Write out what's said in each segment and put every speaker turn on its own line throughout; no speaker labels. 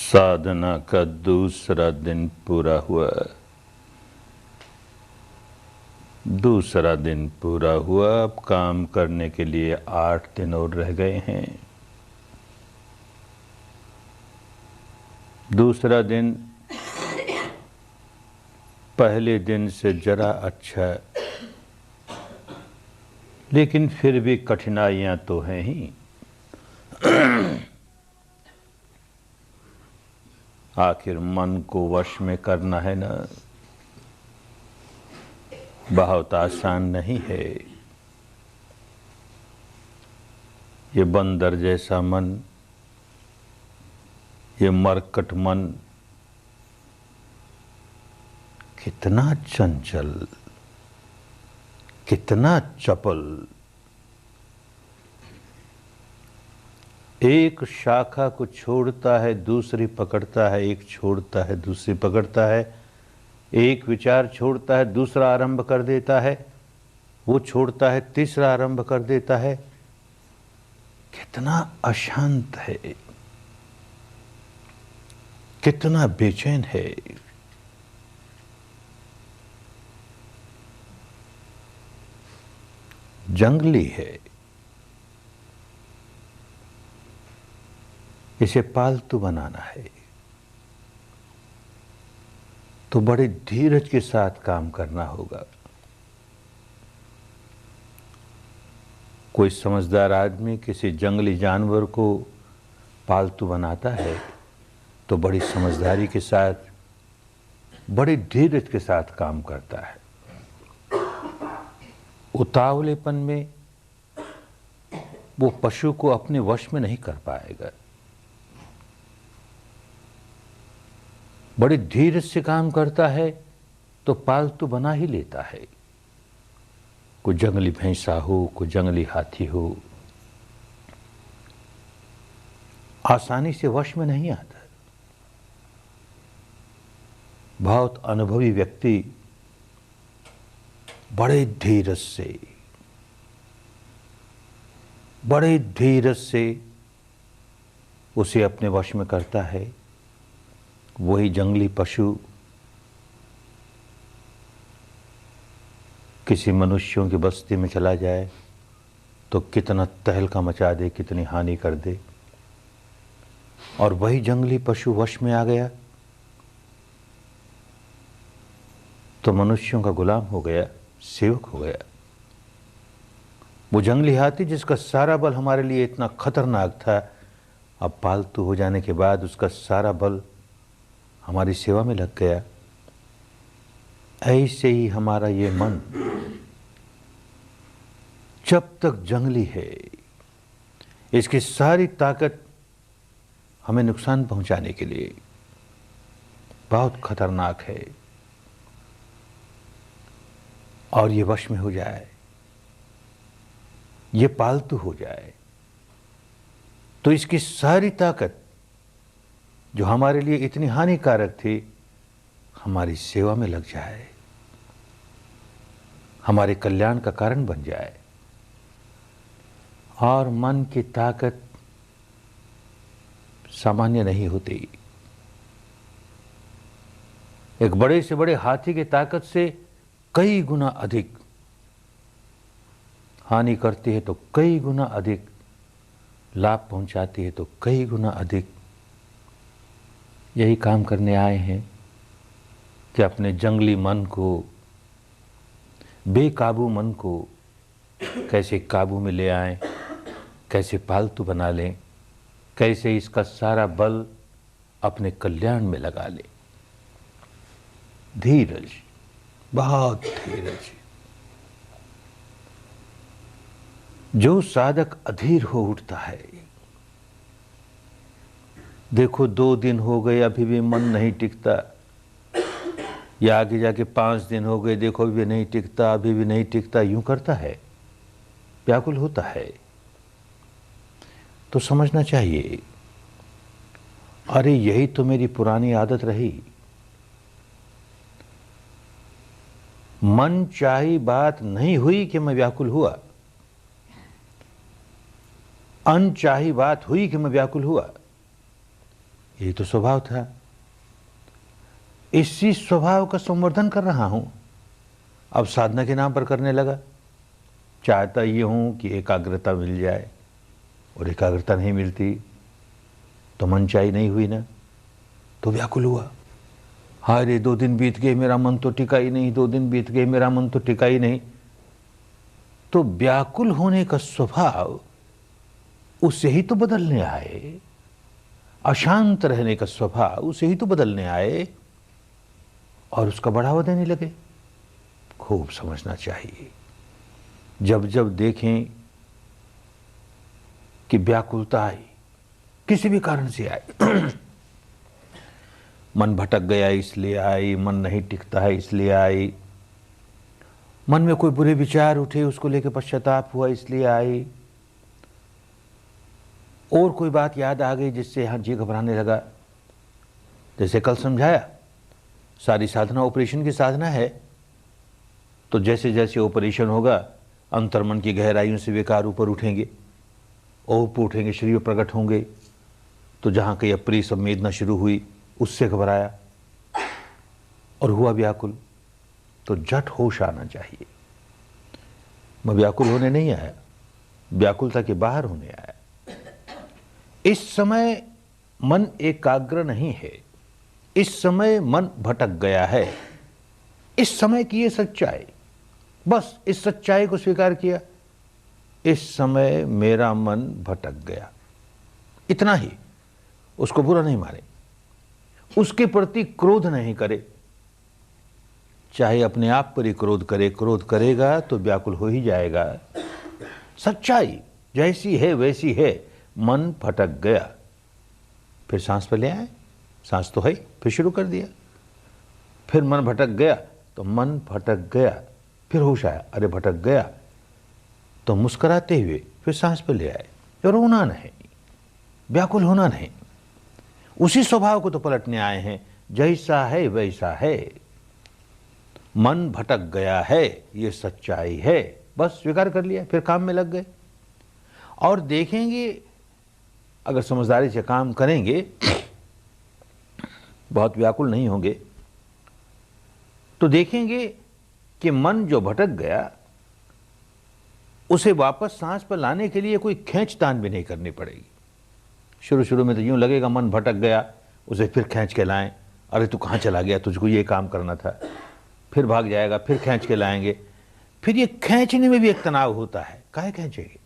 साधना का दूसरा दिन पूरा हुआ। अब काम करने के लिए 8 दिन और रह गए हैं। दूसरा दिन पहले दिन से जरा अच्छा, लेकिन फिर भी कठिनाइयां तो हैं ही। आखिर मन को वश में करना है ना, बहुत आसान नहीं है। ये बंदर जैसा मन, ये मरकट मन कितना चंचल, कितना चपल। एक शाखा को छोड़ता है दूसरी पकड़ता है, एक छोड़ता है दूसरी पकड़ता है, एक विचार छोड़ता है दूसरा आरंभ कर देता है, वो छोड़ता है तीसरा आरंभ कर देता है। कितना अशांत है, कितना बेचैन है। जंगली है। इसे पालतू बनाना है तो बड़े धीरज के साथ काम करना होगा। कोई समझदार आदमी किसी जंगली जानवर को पालतू बनाता है तो बड़ी समझदारी के साथ, बड़ी धीरज के साथ काम करता है। उतावलेपन में वो पशु को अपने वश में नहीं कर पाएगा। बड़ी धीरज से काम करता है तो पालतू बना ही लेता है। कोई जंगली भैंसा हो, कोई जंगली हाथी हो, आसानी से वश में नहीं आता। बहुत अनुभवी व्यक्ति बड़े धीरज से उसे अपने वश में करता है। वही जंगली पशु किसी मनुष्यों की बस्ती में चला जाए तो कितना तहलका मचा दे, कितनी हानि कर दे। और वही जंगली पशु वश में आ गया तो मनुष्यों का गुलाम हो गया, सेवक हो गया। वो जंगली हाथी जिसका सारा बल हमारे लिए इतना खतरनाक था, अब पालतू हो जाने के बाद उसका सारा बल हमारी सेवा में लग गया। ऐसे ही हमारा ये मन जब तक जंगली है, इसकी सारी ताकत हमें नुकसान पहुंचाने के लिए बहुत खतरनाक है। और ये वश में हो जाए, ये पालतू हो जाए तो इसकी सारी ताकत जो हमारे लिए इतनी हानिकारक थी, हमारी सेवा में लग जाए, हमारे कल्याण का कारण बन जाए। और मन की ताकत सामान्य नहीं होती। एक बड़े से बड़े हाथी की ताकत से कई गुना अधिक हानि करती है तो कई गुना अधिक लाभ पहुंचाती है तो कई गुना अधिक। यही काम करने आए हैं कि अपने जंगली मन को, बेकाबू मन को कैसे काबू में ले आएं, कैसे पालतू बना लें, कैसे इसका सारा बल अपने कल्याण में लगा लें। धीरज, बहुत धीरज। जो साधक अधीर हो उठता है, देखो 2 दिन हो गए अभी भी मन नहीं टिकता, या आगे जाके 5 दिन हो गए, देखो अभी भी नहीं टिकता, अभी भी नहीं टिकता, यूं करता है, व्याकुल होता है, तो समझना चाहिए अरे यही तो मेरी पुरानी आदत रही। मन चाही बात नहीं हुई कि मैं व्याकुल हुआ, अनचाही बात हुई कि मैं व्याकुल हुआ। ये तो स्वभाव था। इसी स्वभाव का संवर्धन कर रहा हूं, अब साधना के नाम पर करने लगा। चाहता ये हूं कि एकाग्रता मिल जाए, और एकाग्रता नहीं मिलती तो मनचाही नहीं हुई ना, तो व्याकुल हुआ। हाय रे, 2 दिन बीत गए, मेरा मन तो टिका ही नहीं, 2 दिन बीत गए, मेरा मन तो टिका ही नहीं। तो व्याकुल होने का स्वभाव उसे ही तो बदलने आए, अशांत रहने का स्वभाव उसे ही तो बदलने आए, और उसका बढ़ावा देने लगे। खूब समझना चाहिए। जब जब देखें कि व्याकुलता आई, किसी भी कारण से आई, मन भटक गया इसलिए आई, मन नहीं टिकता है इसलिए आई, मन में कोई बुरे विचार उठे उसको लेकर पश्चाताप हुआ इसलिए आई, और कोई बात याद आ गई जिससे यहां जी घबराने लगा। जैसे कल समझाया, सारी साधना ऑपरेशन की साधना है, तो जैसे जैसे ऑपरेशन होगा अंतर्मन की गहराइयों से विकार ऊपर उठेंगे, औप उठेंगे, शरीर प्रकट होंगे। तो जहां कहीं अप्रिय संवेदना शुरू हुई उससे घबराया और हुआ व्याकुल। तो झट होश आना चाहिए। मैं व्याकुल होने नहीं आया, व्याकुलता के बाहर होने आया। इस समय मन एकाग्र नहीं है, इस समय मन भटक गया है। इस समय की ये सच्चाई, बस इस सच्चाई को स्वीकार किया। इस समय मेरा मन भटक गया, इतना ही। उसको बुरा नहीं माने, उसके प्रति क्रोध नहीं करे। चाहे अपने आप पर ही क्रोध करे, क्रोध करेगा तो व्याकुल हो ही जाएगा। सच्चाई जैसी है वैसी है। मन भटक गया, फिर सांस पे ले आए, सांस तो है, फिर शुरू कर दिया। फिर मन भटक गया तो मन भटक गया, फिर होश आया, अरे भटक गया, तो मुस्कुराते हुए फिर सांस पे ले आए। रोना नहीं, व्याकुल होना नहीं, उसी स्वभाव को तो पलटने आए हैं। जैसा है वैसा है, मन भटक गया है, ये सच्चाई है, बस स्वीकार कर लिया। फिर काम में लग गए और देखेंगे, अगर समझदारी से काम करेंगे, बहुत व्याकुल नहीं होंगे, तो देखेंगे कि मन जो भटक गया उसे वापस सांस पर लाने के लिए कोई खींचतान भी नहीं करनी पड़ेगी। शुरू शुरू में तो यूं लगेगा मन भटक गया, उसे फिर खींच के लाएं, अरे तू कहाँ चला गया, तुझको ये काम करना था। फिर भाग जाएगा, फिर खींच के लाएंगे। फिर ये खींचने में भी एक तनाव होता है, काहे खींचेंगे।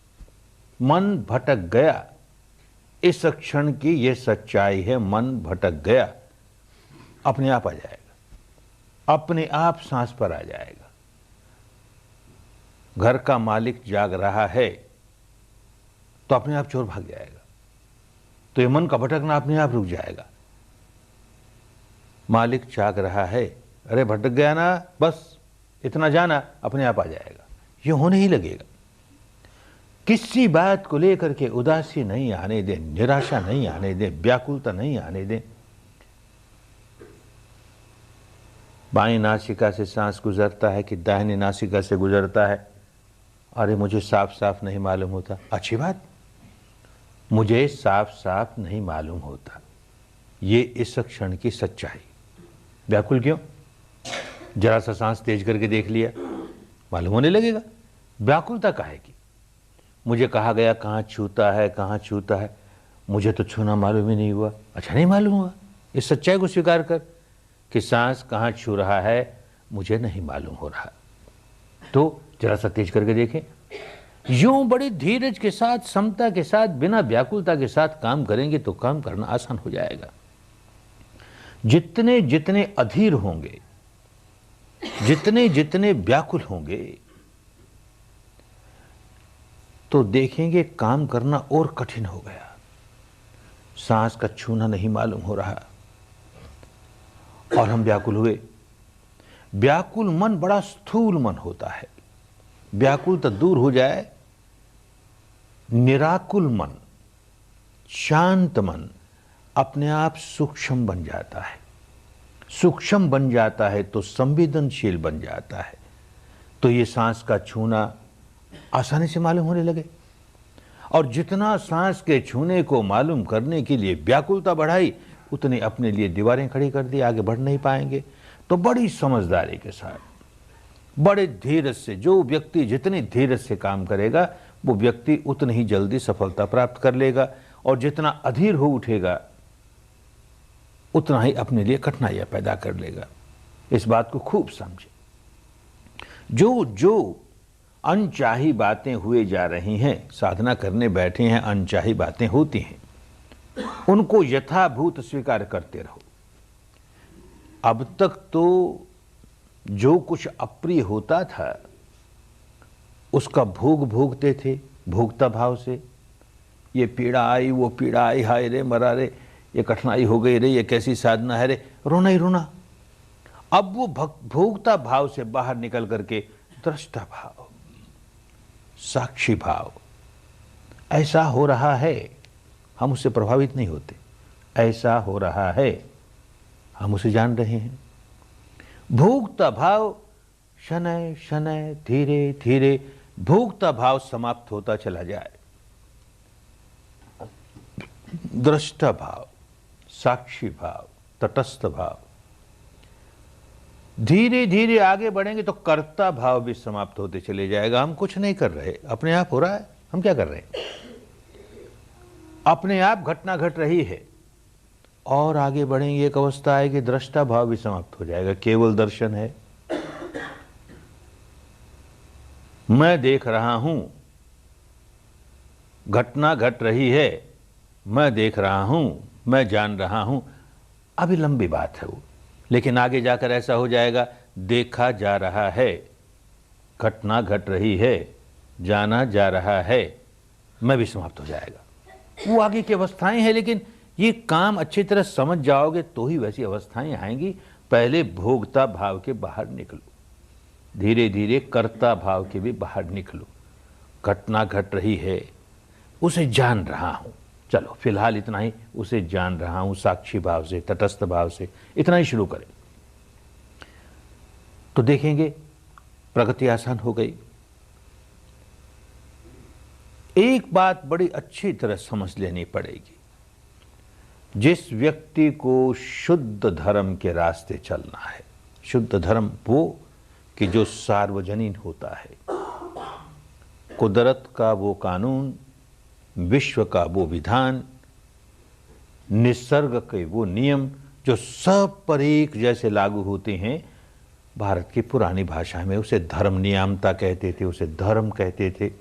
मन भटक गया, इस क्षण की ये सच्चाई है। मन भटक गया, अपने आप आ जाएगा, अपने आप सांस पर आ जाएगा। घर का मालिक जाग रहा है तो अपने आप चोर भाग जाएगा, तो ये मन का भटकना अपने आप रुक जाएगा। मालिक जाग रहा है, अरे भटक गया ना, बस इतना जाना, अपने आप आ जाएगा। ये होने ही लगेगा। किसी बात को लेकर के उदासी नहीं आने दें, निराशा नहीं आने दें, व्याकुलता नहीं आने दें। बाईं नासिका से सांस गुजरता है कि दाहिनी नासिका से गुजरता है, अरे मुझे साफ साफ नहीं मालूम होता। अच्छी बात, मुझे साफ साफ नहीं मालूम होता, ये इस क्षण की सच्चाई। व्याकुल क्यों? जरा सा सांस तेज करके देख लिया, मालूम होने लगेगा। व्याकुलता काहे की? मुझे कहा गया कहाँ छूता है, कहाँ छूता है, मुझे तो छूना मालूम ही नहीं हुआ। अच्छा, नहीं मालूम हुआ, इस सच्चाई को स्वीकार कर कि सांस कहाँ छू रहा है मुझे नहीं मालूम हो रहा। तो जरा सा तेज करके देखें। यूं बड़ी धीरज के साथ, समता के साथ, बिना व्याकुलता के साथ काम करेंगे तो काम करना आसान हो जाएगा। जितने जितने अधीर होंगे, जितने जितने व्याकुल होंगे, तो देखेंगे काम करना और कठिन हो गया। सांस का छूना नहीं मालूम हो रहा और हम व्याकुल हुए। व्याकुल मन बड़ा स्थूल मन होता है। व्याकुलता दूर हो जाए, निराकुल मन, शांत मन अपने आप सूक्ष्म बन जाता है। सूक्ष्म बन जाता है तो संवेदनशील बन जाता है। तो ये सांस का छूना आसानी से मालूम होने लगे। और जितना सांस के छूने को मालूम करने के लिए व्याकुलता बढ़ाई, उतने अपने लिए दीवारें खड़ी कर दी, आगे बढ़ नहीं पाएंगे। तो बड़ी समझदारी के साथ, बड़े धीरज से, जो व्यक्ति जितनी धीरज से काम करेगा वो व्यक्ति उतनी ही जल्दी सफलता प्राप्त कर लेगा, और जितना अधीर हो उठेगा उतना ही अपने लिए कठिनाइयां पैदा कर लेगा। इस बात को खूब समझे। जो जो अनचाही बातें हुए जा रही हैं, साधना करने बैठे हैं, अनचाही बातें होती हैं, उनको यथाभूत स्वीकार करते रहो। अब तक तो जो कुछ अप्रिय होता था उसका भोग भोगते थे, भोगता भाव से। ये पीड़ा आई, वो पीड़ा आई, हाय रे मरा रे, ये कठिनाई हो गई रे, ये कैसी साधना है रे, रोना ही रोना। अब वो भोगता भाव से बाहर निकल करके दृष्टा भाव, साक्षी भाव, ऐसा हो रहा है, हम उससे प्रभावित नहीं होते, ऐसा हो रहा है, हम उसे जान रहे हैं। भोगता भाव शनय शनय धीरे धीरे भोगता भाव समाप्त होता चला जाए। दृष्टा भाव, साक्षी भाव, तटस्थ भाव, धीरे धीरे आगे बढ़ेंगे तो कर्ता भाव भी समाप्त होते चले जाएगा। हम कुछ नहीं कर रहे, अपने आप हो रहा है, हम क्या कर रहे हैं? अपने आप घटना घट रही है। और आगे बढ़ेंगे, एक अवस्था आएगी दृष्टा भाव भी समाप्त हो जाएगा, केवल दर्शन है। मैं देख रहा हूं, घटना घट रही है, मैं देख रहा हूं, मैं जान रहा हूं। अभी लंबी बात है वो, लेकिन आगे जाकर ऐसा हो जाएगा, देखा जा रहा है, घटना घट रही है, जाना जा रहा है, मैं भी समाप्त हो जाएगा। वो आगे की अवस्थाएं हैं, लेकिन ये काम अच्छी तरह समझ जाओगे तो ही वैसी अवस्थाएं आएंगी। पहले भोगता भाव के बाहर निकलो, धीरे धीरे कर्ता भाव के भी बाहर निकलो। घटना घट रही है, उसे जान रहा हूं, चलो फिलहाल इतना ही, उसे जान रहा हूं, साक्षी भाव से, तटस्थ भाव से, इतना ही शुरू करें तो देखेंगे प्रगति आसान हो गई। एक बात बड़ी अच्छी तरह समझ लेनी पड़ेगी, जिस व्यक्ति को शुद्ध धर्म के रास्ते चलना है, शुद्ध धर्म वो कि जो सार्वजनीन होता है, कुदरत का वो कानून, विश्व का वो विधान, निसर्ग के वो नियम जो सब पर एक जैसे लागू होते हैं। भारत की पुरानी भाषा में उसे धर्म नियामता कहते थे, उसे धर्म कहते थे।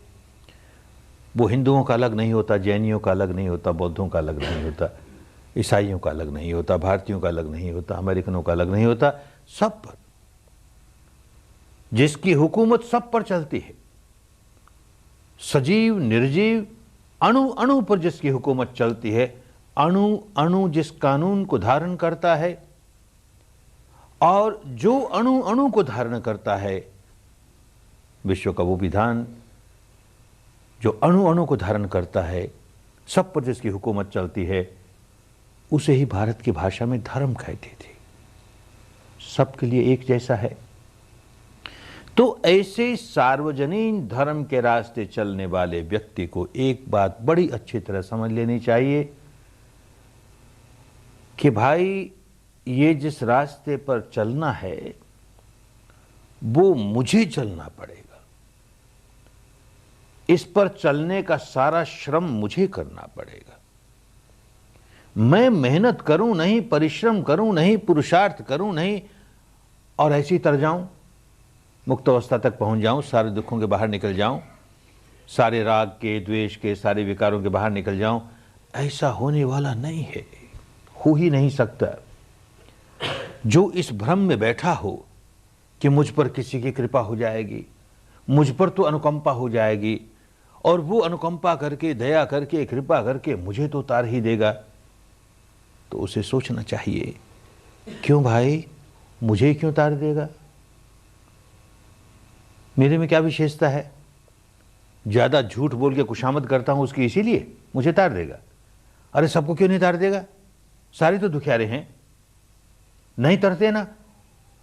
वो हिंदुओं का अलग नहीं होता, जैनियों का अलग नहीं होता, बौद्धों का अलग नहीं होता, ईसाइयों का अलग नहीं होता, भारतीयों का अलग नहीं होता, अमेरिकनों का अलग नहीं होता, सब पर, जिसकी हुकूमत सब पर चलती है, सजीव निर्जीव अणु अणु पर जिसकी हुकूमत चलती है, अणु अणु जिस कानून को धारण करता है, और जो अणु अणु को धारण करता है, विश्व का वो विधान जो अणु अणु को धारण करता है, सब पर जिसकी हुकूमत चलती है, उसे ही भारत की भाषा में धर्म कहते थे। सबके लिए एक जैसा है। तो ऐसे सार्वजनीन धर्म के रास्ते चलने वाले व्यक्ति को एक बात बड़ी अच्छी तरह समझ लेनी चाहिए कि भाई ये जिस रास्ते पर चलना है वो मुझे चलना पड़ेगा, इस पर चलने का सारा श्रम मुझे करना पड़ेगा। मैं मेहनत करूं नहीं, परिश्रम करूं नहीं, पुरुषार्थ करूं नहीं और ऐसे ही तर जाऊं, मुक्त अवस्था तक पहुंच जाऊं, सारे दुखों के बाहर निकल जाऊं, सारे राग के, द्वेष के, सारे विकारों के बाहर निकल जाऊं, ऐसा होने वाला नहीं है, हो ही नहीं सकता। जो इस भ्रम में बैठा हो कि मुझ पर किसी की कृपा हो जाएगी, मुझ पर तो अनुकंपा हो जाएगी और वो अनुकंपा करके, दया करके, कृपा करके मुझे तो उतार ही देगा, तो उसे सोचना चाहिए, क्यों भाई, मुझे क्यों उतार देगा? मेरे में क्या विशेषता है? ज्यादा झूठ बोल के खुशामद करता हूं उसकी, इसीलिए मुझे उतार देगा? अरे सबको क्यों नहीं उतार देगा? सारे तो दुखियारे हैं, नहीं तरते ना।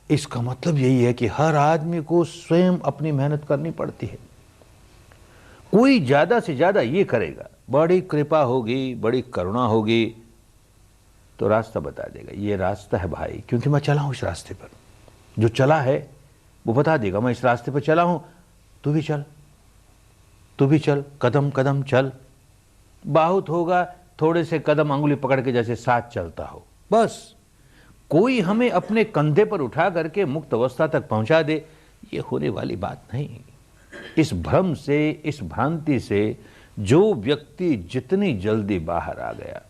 इसका मतलब यही है कि हर आदमी को स्वयं अपनी मेहनत करनी पड़ती है। कोई ज्यादा से ज्यादा ये करेगा, बड़ी कृपा होगी, बड़ी करुणा होगी, तो रास्ता बता देगा, ये रास्ता है भाई, क्योंकि मैं चला हूं इस रास्ते पर। जो चला है वो बता देगा मैं इस रास्ते पर चला हूं, तू भी चल, तू भी चल, कदम कदम चल। बहुत होगा थोड़े से कदम अंगुली पकड़ के जैसे साथ चलता हो, बस। कोई हमें अपने कंधे पर उठा करके मुक्त अवस्था तक पहुंचा दे, ये होने वाली बात नहीं। इस भ्रम से, इस भ्रांति से जो व्यक्ति जितनी जल्दी बाहर आ गया,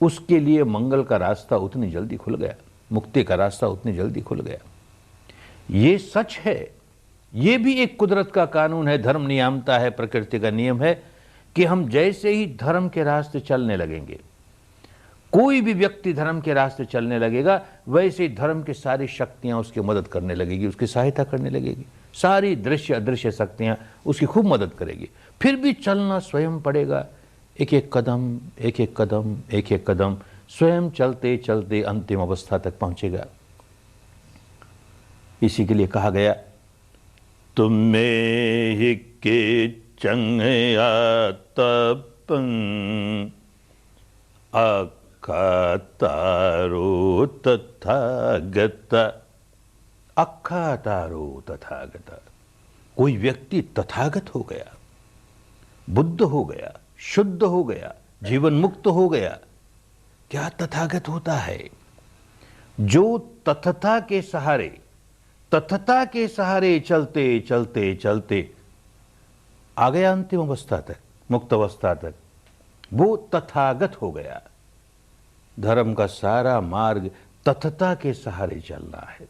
उसके लिए मंगल का रास्ता उतनी जल्दी खुल गया, मुक्ति का रास्ता उतनी जल्दी खुल गया। ये सच है, ये भी एक कुदरत का कानून है, धर्म नियामता है, प्रकृति का नियम है कि हम जैसे ही धर्म के रास्ते चलने लगेंगे, कोई भी व्यक्ति धर्म के रास्ते चलने लगेगा, वैसे ही धर्म की सारी शक्तियां उसकी मदद करने लगेगी, उसकी सहायता करने लगेगी। सारी दृश्य अदृश्य शक्तियां उसकी खूब मदद करेगी। फिर भी चलना स्वयं पड़ेगा, एक एक कदम, एक एक कदम, एक एक कदम, स्वयं चलते चलते अंतिम अवस्था तक पहुंचेगा। इसी के लिए कहा गया, तुम में ही के चंगया तपं अक्खा तारो तथागत। अक्खा तारो तथागत, कोई व्यक्ति तथागत हो गया, बुद्ध हो गया, शुद्ध हो गया, जीवन मुक्त हो गया। क्या तथागत होता है? जो तथता के सहारे, तथता के सहारे चलते चलते चलते आ गया अंतिम अवस्था तक, मुक्त अवस्था तक, वो तथागत हो गया। धर्म का सारा मार्ग तथता के सहारे चलना है,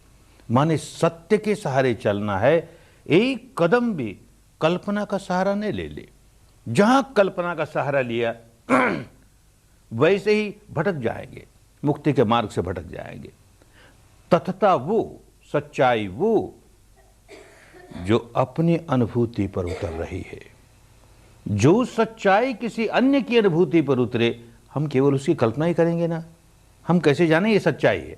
माने सत्य के सहारे चलना है। एक कदम भी कल्पना का सहारा नहीं ले ले। जहां कल्पना का सहारा लिया वैसे ही भटक जाएंगे, मुक्ति के मार्ग से भटक जाएंगे। तथता वो, सच्चाई वो जो अपनी अनुभूति पर उतर रही है। जो सच्चाई किसी अन्य की अनुभूति पर उतरे, हम केवल उसकी कल्पना ही करेंगे ना, हम कैसे जाने ये सच्चाई है?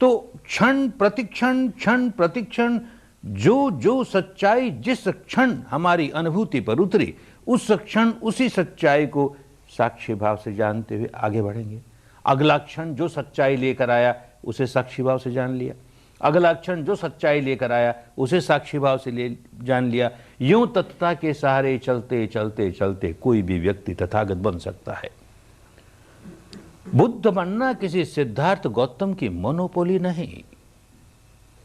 तो क्षण प्रतिक्षण, क्षण प्रतिक्षण, जो जो सच्चाई जिस क्षण हमारी अनुभूति पर उतरी, उस क्षण उसी सच्चाई को साक्षी भाव से जानते हुए आगे बढ़ेंगे। अगला क्षण जो सच्चाई लेकर आया उसे साक्षी भाव से जान लिया, अगला क्षण जो सच्चाई लेकर आया उसे साक्षी भाव से जान लिया। यूं तथता के सहारे चलते चलते चलते कोई भी व्यक्ति तथागत बन सकता है। बुद्ध बनना किसी सिद्धार्थ गौतम की मोनोपोली नहीं।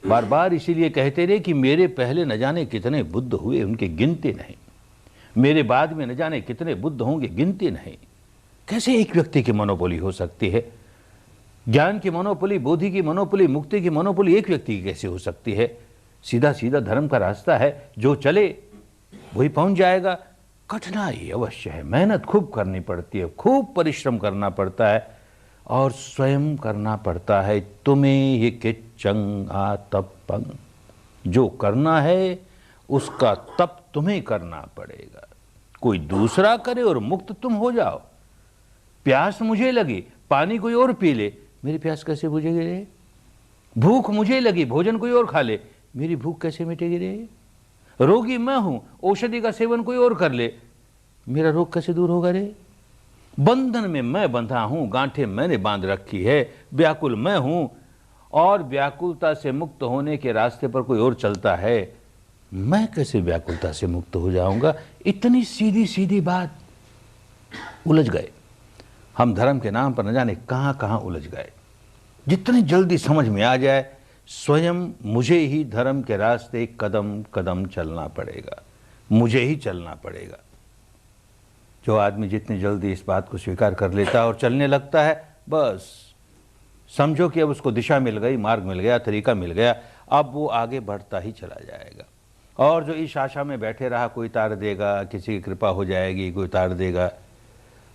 बार बार इसीलिए कहते रहे कि मेरे पहले न जाने कितने बुद्ध हुए, उनकी गिनती नहीं। मेरे बाद में न जाने कितने बुद्ध होंगे, गिनती नहीं। कैसे एक व्यक्ति की मोनोपोली हो सकती है? ज्ञान की मोनोपोली, बोधि की मोनोपोली, मुक्ति की मोनोपोली एक व्यक्ति की कैसे हो सकती है? सीधा सीधा धर्म का रास्ता है, जो चले वही पहुंच जाएगा। कठिनाई अवश्य है, मेहनत खूब करनी पड़ती है, खूब परिश्रम करना पड़ता है और स्वयं करना पड़ता है। तुम्हें ये किच्चंग आ तपंग, जो करना है उसका तप तुम्हें करना पड़ेगा। कोई दूसरा करे और मुक्त तुम हो जाओ। प्यास मुझे लगी, पानी कोई और पी ले, मेरी प्यास कैसे बुझेगी रे? भूख मुझे लगी, भोजन कोई और खा ले, मेरी भूख कैसे मिटेगी रे? रोगी मैं हूं, औषधि का सेवन कोई और कर ले, मेरा रोग कैसे दूर होगा रे? बंधन में मैं बंधा हूं, गांठें मैंने बांध रखी है, व्याकुल मैं हूं और व्याकुलता से मुक्त होने के रास्ते पर कोई और चलता है, मैं कैसे व्याकुलता से मुक्त हो जाऊंगा? इतनी सीधी सीधी बात। उलझ गए हम, धर्म के नाम पर न जाने कहां कहां उलझ गए। जितनी जल्दी समझ में आ जाए, स्वयं मुझे ही धर्म के रास्ते कदम कदम चलना पड़ेगा, मुझे ही चलना पड़ेगा। जो आदमी जितनी जल्दी इस बात को स्वीकार कर लेता और चलने लगता है, बस समझो कि अब उसको दिशा मिल गई, मार्ग मिल गया, तरीका मिल गया। अब वो आगे बढ़ता ही चला जाएगा। और जो इस आशा में बैठे रहा कोई तार देगा, किसी की कृपा हो जाएगी, कोई तार देगा,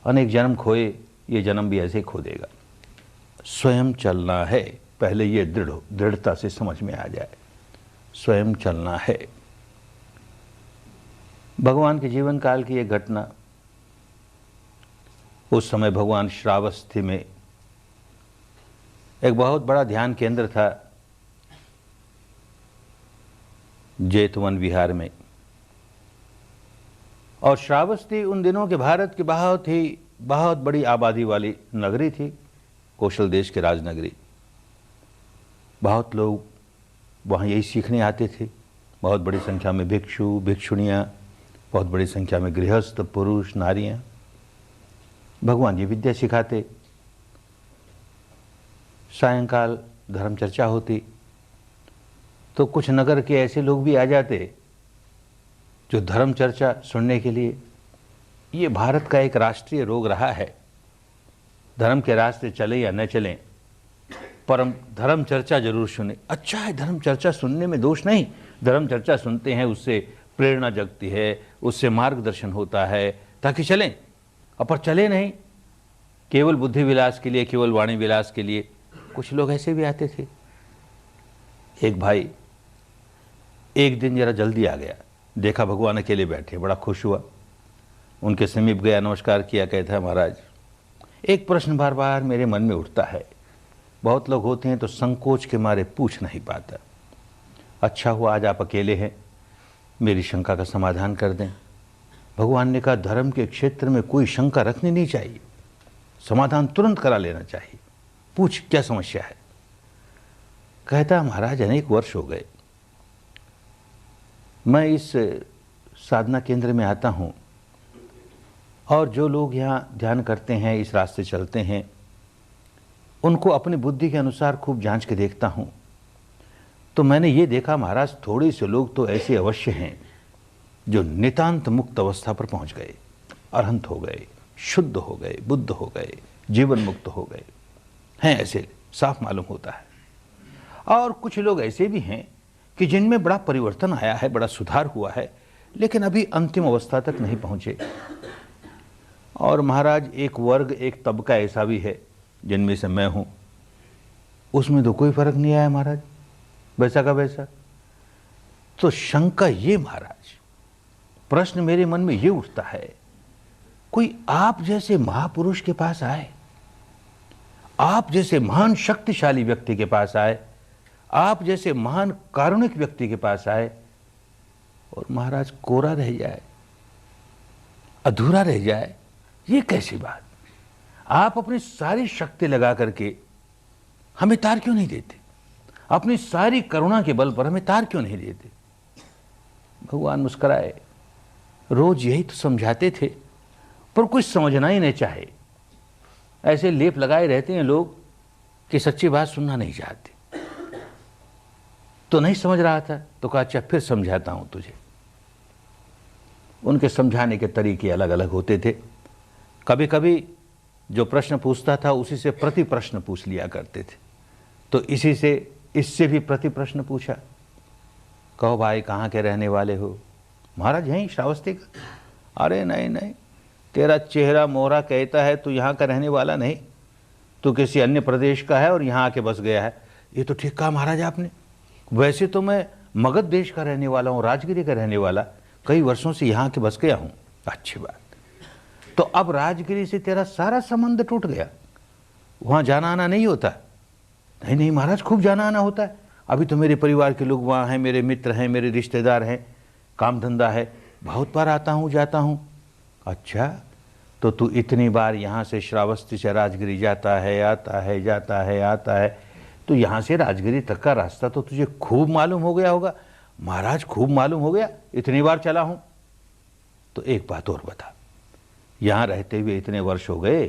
अनेक जन्म खोए, ये जन्म भी ऐसे ही खो देगा। स्वयं चलना है, पहले ये दृढ़ता से समझ में आ जाए, स्वयं चलना है। भगवान के जीवन काल की एक घटना, उस समय भगवान श्रावस्ती में एक बहुत बड़ा ध्यान केंद्र था, जेतवन विहार में। और श्रावस्ती उन दिनों के भारत की बहुत बड़ी आबादी वाली नगरी थी। कौशल देश के राजनगरी। बहुत लोग वहाँ यही सीखने आते थे। बहुत बड़ी संख्या में भिक्षु भिक्षुणियाँ, बहुत बड़ी संख्या में गृहस्थ पुरुष नारियाँ। भगवान जी विद्या सिखाते। सायंकाल धर्म चर्चा होती तो कुछ नगर के ऐसे लोग भी आ जाते जो धर्म चर्चा सुनने के लिए। ये भारत का एक राष्ट्रीय रोग रहा है। धर्म के रास्ते चले या न चलें, पर हम धर्म चर्चा जरूर सुने। अच्छा है, धर्म चर्चा सुनने में दोष नहीं। धर्म चर्चा सुनते हैं, उससे प्रेरणा जगती है, उससे मार्गदर्शन होता है ताकि चलें। पर चले नहीं, केवल बुद्धि विलास के लिए, केवल वाणी विलास के लिए। कुछ लोग ऐसे भी आते थे। एक भाई एक दिन जरा जल्दी आ गया, देखा भगवान अकेले बैठे, बड़ा खुश हुआ। उनके समीप गया, नमस्कार किया, कहता है महाराज एक प्रश्न बार बार मेरे मन में उठता है। बहुत लोग होते हैं तो संकोच के मारे पूछ नहीं पाता। अच्छा हुआ आज आप अकेले हैं, मेरी शंका का समाधान कर दें। भगवान ने कहा धर्म के क्षेत्र में कोई शंका रखनी नहीं चाहिए, समाधान तुरंत करा लेना चाहिए। पूछ क्या समस्या है। कहता महाराज अनेक वर्ष हो गए मैं इस साधना केंद्र में आता हूँ और जो लोग यहाँ ध्यान करते हैं, इस रास्ते चलते हैं, उनको अपनी बुद्धि के अनुसार खूब जांच के देखता हूँ। तो मैंने ये देखा महाराज थोड़े से लोग तो ऐसे अवश्य हैं जो नितांत मुक्त अवस्था पर पहुँच गए, अरहंत हो गए, शुद्ध हो गए, बुद्ध हो गए, जीवन मुक्त हो गए हैं। ऐसे साफ मालूम होता है। और कुछ लोग ऐसे भी हैं कि जिनमें बड़ा परिवर्तन आया है, बड़ा सुधार हुआ है, लेकिन अभी अंतिम अवस्था तक नहीं पहुँचे। और महाराज एक वर्ग, एक तबका ऐसा भी है जिनमें से मैं हूँ, उसमें तो कोई फर्क नहीं आया महाराज, वैसा का वैसा। तो शंका ये महाराज, प्रश्न मेरे मन में ये उठता है, कोई आप जैसे महापुरुष के पास आए, आप जैसे महान शक्तिशाली व्यक्ति के पास आए, आप जैसे महान कारुणिक व्यक्ति के पास आए, और महाराज कोरा रह जाए, अधूरा रह जाए, ये कैसी बात। आप अपनी सारी शक्ति लगा करके हमें तार क्यों नहीं देते, अपनी सारी करुणा के बल पर हमें तार क्यों नहीं देते। भगवान मुस्कुराए, रोज यही तो समझाते थे, पर कुछ समझना ही नहीं चाहे। ऐसे लेप लगाए रहते हैं लोग कि सच्ची बात सुनना नहीं चाहते। तो नहीं समझ रहा था तो कहा अच्छा फिर समझाता हूं तुझे। उनके समझाने के तरीके अलग अलग होते थे। कभी कभी जो प्रश्न पूछता था उसी से प्रति प्रश्न पूछ लिया करते थे। तो इससे भी प्रति प्रश्न पूछा, कहो भाई कहाँ के रहने वाले हो। महाराज यहीं श्रावस्ती का। अरे नहीं नहीं, तेरा चेहरा मोहरा कहता है तू यहाँ का रहने वाला नहीं, तू किसी अन्य प्रदेश का है और यहाँ आके बस गया है। ये तो ठीक कहा महाराज आपने, वैसे तो मैं मगध देश का रहने वाला हूँ, राजगिरी का रहने वाला, कई वर्षों से यहाँ के बस गया हूँ। अच्छी बात। तो अब राजगिरी से तेरा सारा संबंध टूट गया, वहाँ जाना आना नहीं होता। नहीं नहीं महाराज, खूब जाना आना होता है। अभी तो मेरे परिवार के लोग वहाँ हैं, मेरे मित्र हैं, मेरे रिश्तेदार हैं, काम धंधा है, बहुत बार आता हूँ जाता हूँ। अच्छा, तो तू इतनी बार यहाँ से श्रावस्ती से राजगिरी जाता है, आता है, जाता है, आता है, तो यहाँ से राजगिरी तक का रास्ता तो तुझे खूब मालूम हो गया होगा। महाराज खूब मालूम हो गया, इतनी बार चला हूँ। तो एक बात और बता, यहाँ रहते हुए इतने वर्ष हो गए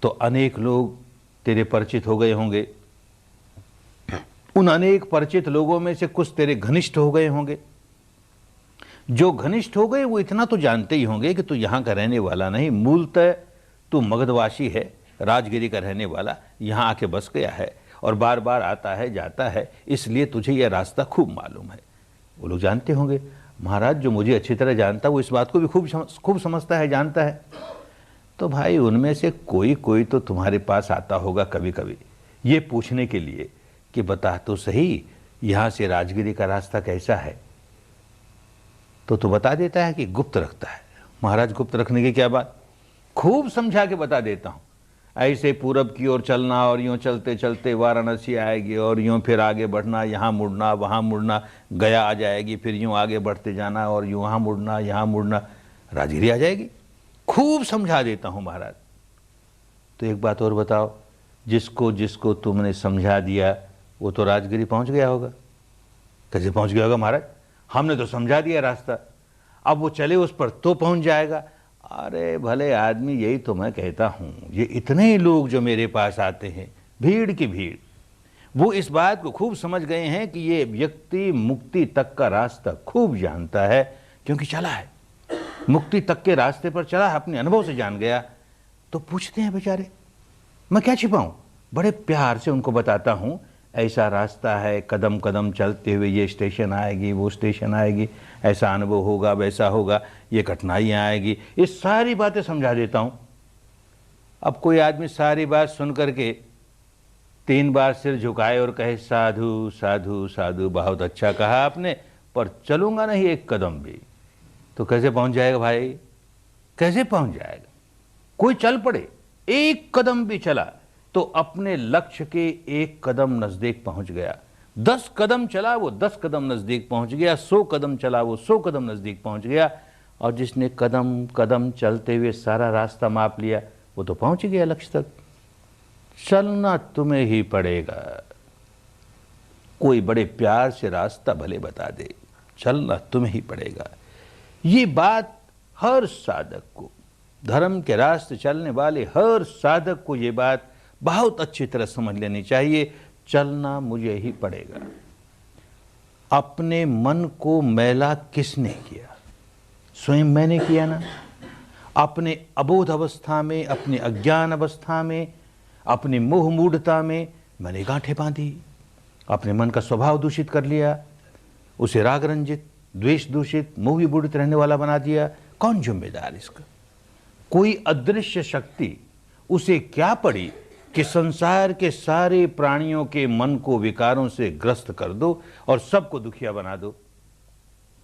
तो अनेक लोग तेरे परिचित हो गए होंगे। उन अनेक परिचित लोगों में से कुछ तेरे घनिष्ठ हो गए होंगे। जो घनिष्ठ हो गए वो इतना तो जानते ही होंगे कि तू यहाँ का रहने वाला नहीं, मूलतः तू मगधवासी है, राजगिरी का रहने वाला, यहाँ आके बस गया है और बार बार आता है जाता है, इसलिए तुझे यह रास्ता खूब मालूम है। वो लोग जानते होंगे। महाराज जो मुझे अच्छी तरह जानता वो इस बात को भी खूब समझता है, जानता है। तो भाई उनमें से कोई कोई तो तुम्हारे पास आता होगा कभी कभी ये पूछने के लिए कि बता तो सही यहाँ से राजगिरी का रास्ता कैसा है। तो तू बता देता है कि गुप्त रखता है। महाराज गुप्त रखने की क्या बात, खूब समझा के बता देता हूँ। ऐसे पूरब की ओर चलना और यूँ चलते चलते वाराणसी आएगी और यूँ फिर आगे बढ़ना, यहाँ मुड़ना, वहाँ मुड़ना, गया आ जाएगी, फिर यूँ आगे बढ़ते जाना और यूँ वहाँ मुड़ना, यहाँ मुड़ना, राजगिरी आ जाएगी। खूब समझा देता हूँ महाराज। तो एक बात और बताओ, जिसको जिसको तुमने समझा दिया वो तो राजगिरी पहुंच गया होगा। कैसे पहुंच गया होगा महाराज? हमने तो समझा दिया रास्ता, अब वो चले उस पर तो पहुंच जाएगा। अरे भले आदमी, यही तो मैं कहता हूं, ये इतने लोग जो मेरे पास आते हैं, भीड़ की भीड़, वो इस बात को खूब समझ गए हैं कि ये व्यक्ति मुक्ति तक का रास्ता खूब जानता है, क्योंकि चला है, मुक्ति तक के रास्ते पर चला है, अपने अनुभव से जान गया। तो पूछते हैं बेचारे, मैं क्या छिपाऊं, बड़े प्यार से उनको बताता हूं, ऐसा रास्ता है, कदम कदम चलते हुए ये स्टेशन आएगी, वो स्टेशन आएगी, ऐसा अनुभव होगा, वैसा होगा, ये कठिनाइयाँ आएगी, ये सारी बातें समझा देता हूँ। अब कोई आदमी सारी बात सुन करके 3 बार सिर झुकाए और कहे साधु साधु साधु, बहुत अच्छा कहा आपने, पर चलूंगा नहीं एक कदम भी, तो कैसे पहुंच जाएगा भाई? कैसे पहुंच जाएगा? कोई चल पड़े, एक कदम भी चला तो अपने लक्ष्य के एक कदम नजदीक पहुंच गया। 10 कदम चला वो 10 कदम नजदीक पहुंच गया, 100 कदम चला वो 100 कदम नजदीक पहुंच गया। और जिसने कदम कदम चलते हुए सारा रास्ता माप लिया, वो तो पहुंच गया लक्ष्य तक। चलना तुम्हें ही पड़ेगा। कोई बड़े प्यार से रास्ता भले बता दे, चलना तुम्हें ही पड़ेगा। ये बात हर साधक को, धर्म के रास्ते चलने वाले हर साधक को ये बात बहुत अच्छी तरह समझ लेनी चाहिए, चलना मुझे ही पड़ेगा। अपने मन को मैला किसने किया? स्वयं मैंने किया ना। अपने अबोध अवस्था में, अपने अज्ञान अवस्था में, अपनी मोह मूढ़ता में मैंने गांठें बांधी, अपने मन का स्वभाव दूषित कर लिया, उसे राग रंजित, द्वेष दूषित, मोह विमूढ़ित रहने वाला बना दिया। कौन जिम्मेदार इसका? कोई अदृश्य शक्ति उसे क्या पड़ी कि संसार के सारे प्राणियों के मन को विकारों से ग्रस्त कर दो और सबको दुखिया बना दो?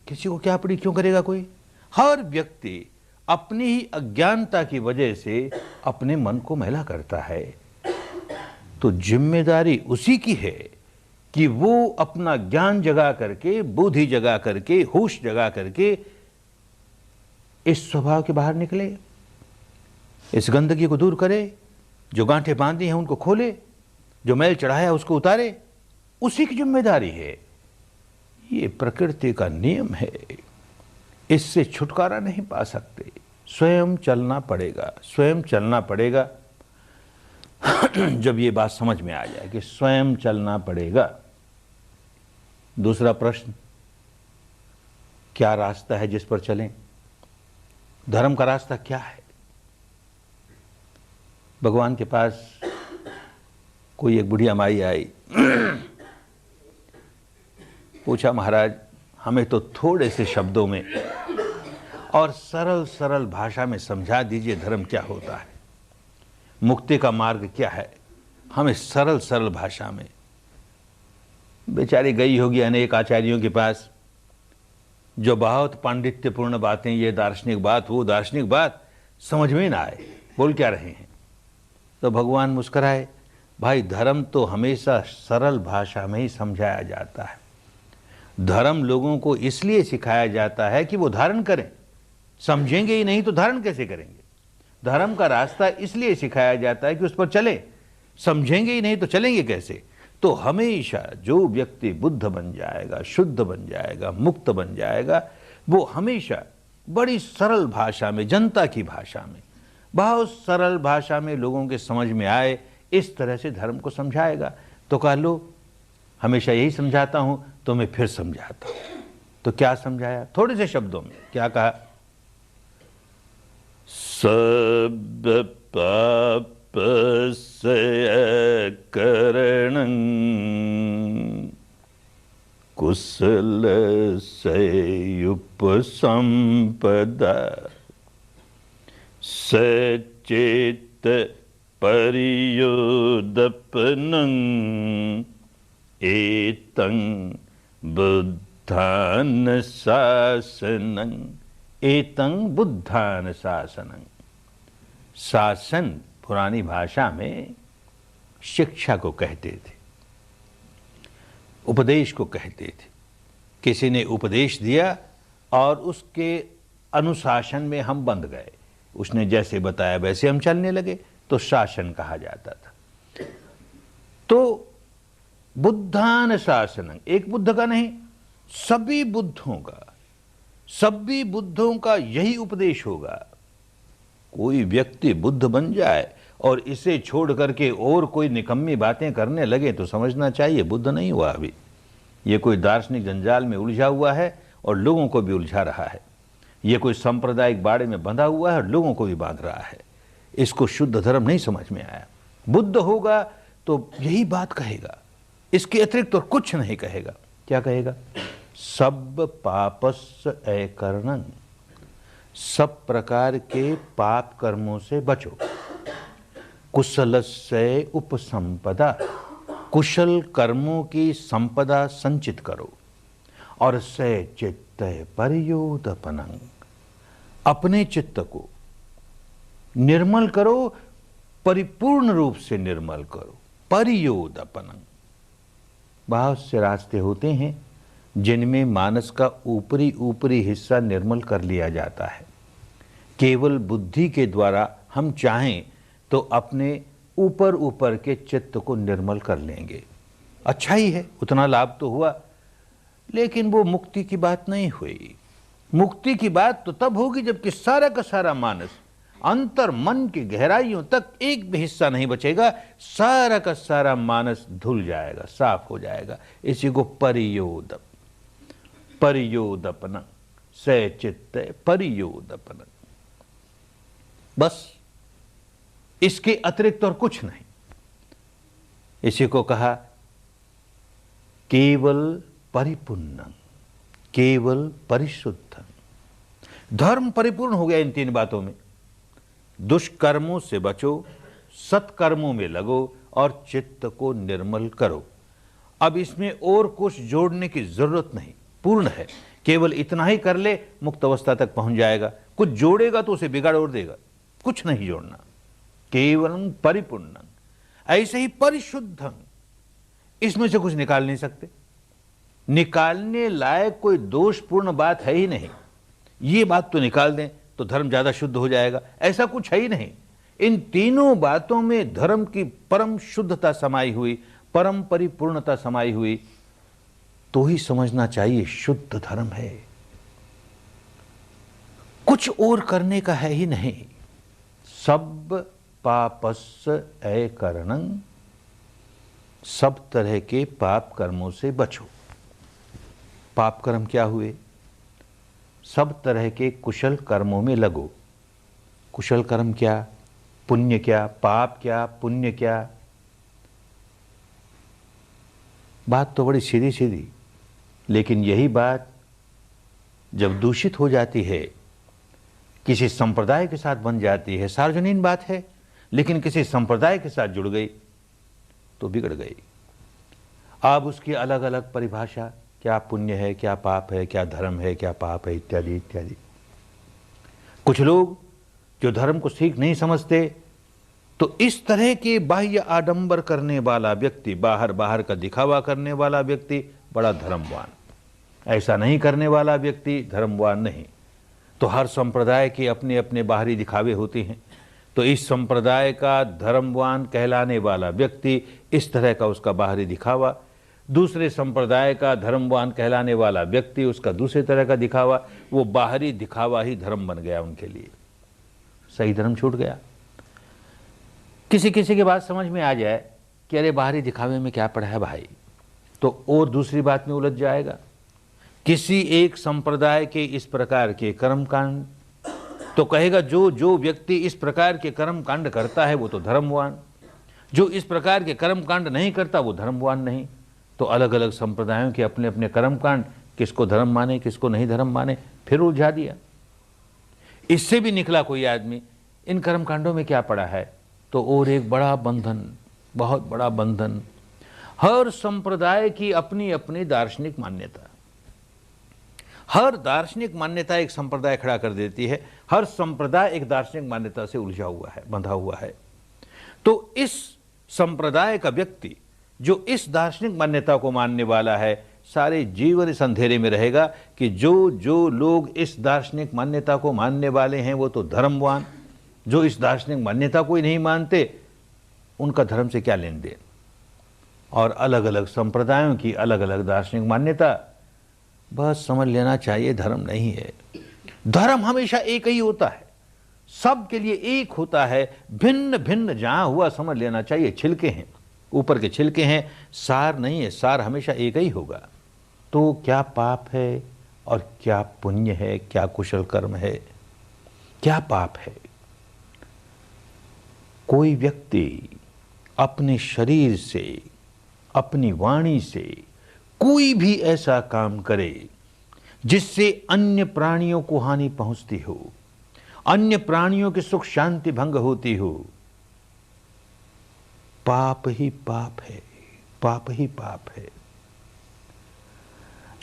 किसी को क्या पड़ी? क्यों करेगा कोई? हर व्यक्ति अपनी ही अज्ञानता की वजह से अपने मन को मैला करता है। तो जिम्मेदारी उसी की है कि वो अपना ज्ञान जगा करके, बुद्धि जगा करके, होश जगा करके इस स्वभाव के बाहर निकले, इस गंदगी को दूर करे, जो गांठें बांधी हैं उनको खोले, जो मैल चढ़ाया उसको उतारे। उसी की जिम्मेदारी है। ये प्रकृति का नियम है, इससे छुटकारा नहीं पा सकते। स्वयं चलना पड़ेगा, स्वयं चलना पड़ेगा। जब ये बात समझ में आ जाए कि स्वयं चलना पड़ेगा। दूसरा प्रश्न, क्या रास्ता है जिस पर चलें? धर्म का रास्ता क्या है? भगवान के पास कोई एक बुढ़िया माई आई, पूछा, महाराज हमें तो थोड़े से शब्दों में और सरल सरल भाषा में समझा दीजिए, धर्म क्या होता है, मुक्ति का मार्ग क्या है, हमें सरल सरल भाषा में। बेचारी गई होगी अनेक आचार्यों के पास, जो बहुत पांडित्यपूर्ण बातें, ये दार्शनिक बात, वो दार्शनिक बात, समझ में ना आए, बोल क्या रहे हैं। तो भगवान मुस्कुराए, भाई धर्म तो हमेशा सरल भाषा में ही समझाया जाता है। धर्म लोगों को इसलिए सिखाया जाता है कि वो धारण करें। समझेंगे ही नहीं तो धारण कैसे करेंगे? धर्म का रास्ता इसलिए सिखाया जाता है कि उस पर चले। समझेंगे ही नहीं तो चलेंगे कैसे? तो हमेशा जो व्यक्ति बुद्ध बन जाएगा, शुद्ध बन जाएगा, मुक्त बन जाएगा, वो हमेशा बड़ी सरल भाषा में, जनता की भाषा में, बहुत सरल भाषा में लोगों के समझ में आए, इस तरह से धर्म को समझाएगा। तो कह लो हमेशा यही समझाता हूं, तो मैं फिर समझाता हूं। तो क्या समझाया? थोड़े से शब्दों में क्या कहा? सब पाप से करणं कुशल से उपसंपदा सचेत परियोदपनं एतं बुद्धान शासनं। एतं बुद्धान शासनं। शासन पुरानी भाषा में शिक्षा को कहते थे, उपदेश को कहते थे। किसी ने उपदेश दिया और उसके अनुशासन में हम बंध गए, उसने जैसे बताया वैसे हम चलने लगे, तो शासन कहा जाता था। तो बुद्धान शासनं, एक बुद्ध का नहीं, सभी बुद्धों का यही उपदेश होगा। कोई व्यक्ति बुद्ध बन जाए और इसे छोड़ करके और कोई निकम्मी बातें करने लगे तो समझना चाहिए बुद्ध नहीं हुआ अभी। ये कोई दार्शनिक जंजाल में उलझा हुआ है और लोगों को भी उलझा रहा है। ये कोई सांप्रदायिक बाड़े में बंधा हुआ है और लोगों को भी बांध रहा है। इसको शुद्ध धर्म नहीं समझ में आया। बुद्ध होगा तो यही बात कहेगा, इसके अतिरिक्त तो कुछ नहीं कहेगा। क्या कहेगा? सब पापस्य अकरणं, सब प्रकार के पाप कर्मों से बचो। कुशलस्य उपसंपदा, कुशल कर्मों की संपदा संचित करो। और से चित्त परियोदपनं, अपने चित्त को निर्मल करो, परिपूर्ण रूप से निर्मल करो। परियोदपनं, बहुत से रास्ते होते हैं जिनमें मानस का ऊपरी हिस्सा निर्मल कर लिया जाता है। केवल बुद्धि के द्वारा हम चाहें तो अपने ऊपर के चित्त को निर्मल कर लेंगे। अच्छा ही है, उतना लाभ तो हुआ, लेकिन वो मुक्ति की बात नहीं हुई। मुक्ति की बात तो तब होगी जबकि सारा का सारा मानस अंतर मन की गहराइयों तक एक भी हिस्सा नहीं बचेगा, सारा का सारा मानस धुल जाएगा, साफ हो जाएगा। इसी को परियोदपन से चित्त परियोदपन, बस इसके अतिरिक्त और कुछ नहीं। इसी को कहा केवल परिपूर्ण, केवल परिशुद्ध। धर्म परिपूर्ण हो गया इन तीन बातों में। दुष्कर्मों से बचो, सत्कर्मों में लगो और चित्त को निर्मल करो। अब इसमें और कुछ जोड़ने की जरूरत नहीं, पूर्ण है। केवल इतना ही कर ले, मुक्त अवस्था तक पहुंच जाएगा। कुछ जोड़ेगा तो उसे बिगाड़ और देगा, कुछ नहीं जोड़ना। केवलम परिपूर्णं, ऐसे ही परिशुद्धं, इसमें से कुछ निकाल नहीं सकते। निकालने लायक कोई दोषपूर्ण बात है ही नहीं। ये बात तो निकाल दें तो धर्म ज्यादा शुद्ध हो जाएगा, ऐसा कुछ है ही नहीं। इन तीनों बातों में धर्म की परम शुद्धता समाई हुई, परम परिपूर्णता समाई हुई, तो ही समझना चाहिए शुद्ध धर्म है। कुछ और करने का है ही नहीं। सब पापस्य अकरणं, सब तरह के पाप कर्मों से बचो। पाप कर्म क्या हुए? सब तरह के कुशल कर्मों में लगो। कुशल कर्म क्या? पुण्य क्या? पाप क्या? पुण्य क्या? बात तो बड़ी सीधी सीधी, लेकिन यही बात जब दूषित हो जाती है, किसी संप्रदाय के साथ बन जाती है, सार्वजनीन बात है, लेकिन किसी संप्रदाय के साथ जुड़ गई तो बिगड़ गई। अब उसकी अलग अलग परिभाषा, क्या पुण्य है, क्या पाप है, क्या धर्म है, क्या पाप है, इत्यादि इत्यादि। कुछ लोग जो धर्म को सीख नहीं समझते, तो इस तरह के बाह्य आडंबर करने वाला व्यक्ति, बाहर का दिखावा करने वाला व्यक्ति बड़ा धर्मवान, ऐसा नहीं करने वाला व्यक्ति धर्मवान नहीं। तो हर संप्रदाय के अपने अपने बाहरी दिखावे होते हैं। तो इस संप्रदाय का धर्मवान कहलाने वाला व्यक्ति इस तरह का उसका बाहरी दिखावा, दूसरे संप्रदाय का धर्मवान कहलाने वाला व्यक्ति उसका दूसरे तरह का दिखावा, वो बाहरी दिखावा ही धर्म बन गया उनके लिए। सही धर्म छूट गया। किसी किसी की बात समझ में आ जाए कि अरे बाहरी दिखावे में क्या पड़ा है भाई, तो और दूसरी बात में उलझ जाएगा। किसी एक संप्रदाय के इस प्रकार के कर्मकांड, तो कहेगा जो जो व्यक्ति इस प्रकार के कर्मकांड करता है वो तो धर्मवान, जो इस प्रकार के कर्मकांड नहीं करता वो धर्मवान नहीं। तो अलग अलग संप्रदायों के अपने अपने कर्मकांड, किसको धर्म माने किसको नहीं धर्म माने, फिर उलझा दिया। इससे भी निकला कोई आदमी, इन कर्मकांडों में क्या पड़ा है, तो और एक बड़ा बंधन, बहुत बड़ा बंधन। हर संप्रदाय की अपनी अपनी दार्शनिक मान्यता, हर दार्शनिक मान्यता एक संप्रदाय खड़ा कर देती है। हर संप्रदाय एक दार्शनिक मान्यता से उलझा हुआ है, बंधा हुआ है। तो इस संप्रदाय का व्यक्ति जो इस दार्शनिक मान्यता को मानने वाला है, सारे जीवन इस अंधेरे में रहेगा कि जो जो लोग इस दार्शनिक मान्यता को मानने वाले हैं वो तो धर्मवान, जो इस दार्शनिक मान्यता को ही नहीं मानते उनका धर्म से क्या लेन देन। और अलग अलग संप्रदायों की अलग अलग दार्शनिक मान्यता, बस समझ लेना चाहिए धर्म नहीं है। धर्म हमेशा एक ही होता है, सबके लिए एक होता है, भिन्न भिन्न जहां हुआ समझ लेना चाहिए। छिलके हैं, ऊपर के छिलके हैं, सार नहीं है। सार हमेशा एक ही होगा। तो क्या पाप है और क्या पुण्य है, क्या कुशल कर्म है, क्या पाप है। कोई व्यक्ति अपने शरीर से, अपनी वाणी से कोई भी ऐसा काम करे जिससे अन्य प्राणियों को हानि पहुंचती हो, अन्य प्राणियों की सुख शांति भंग होती हो, पाप ही पाप है, पाप ही पाप है।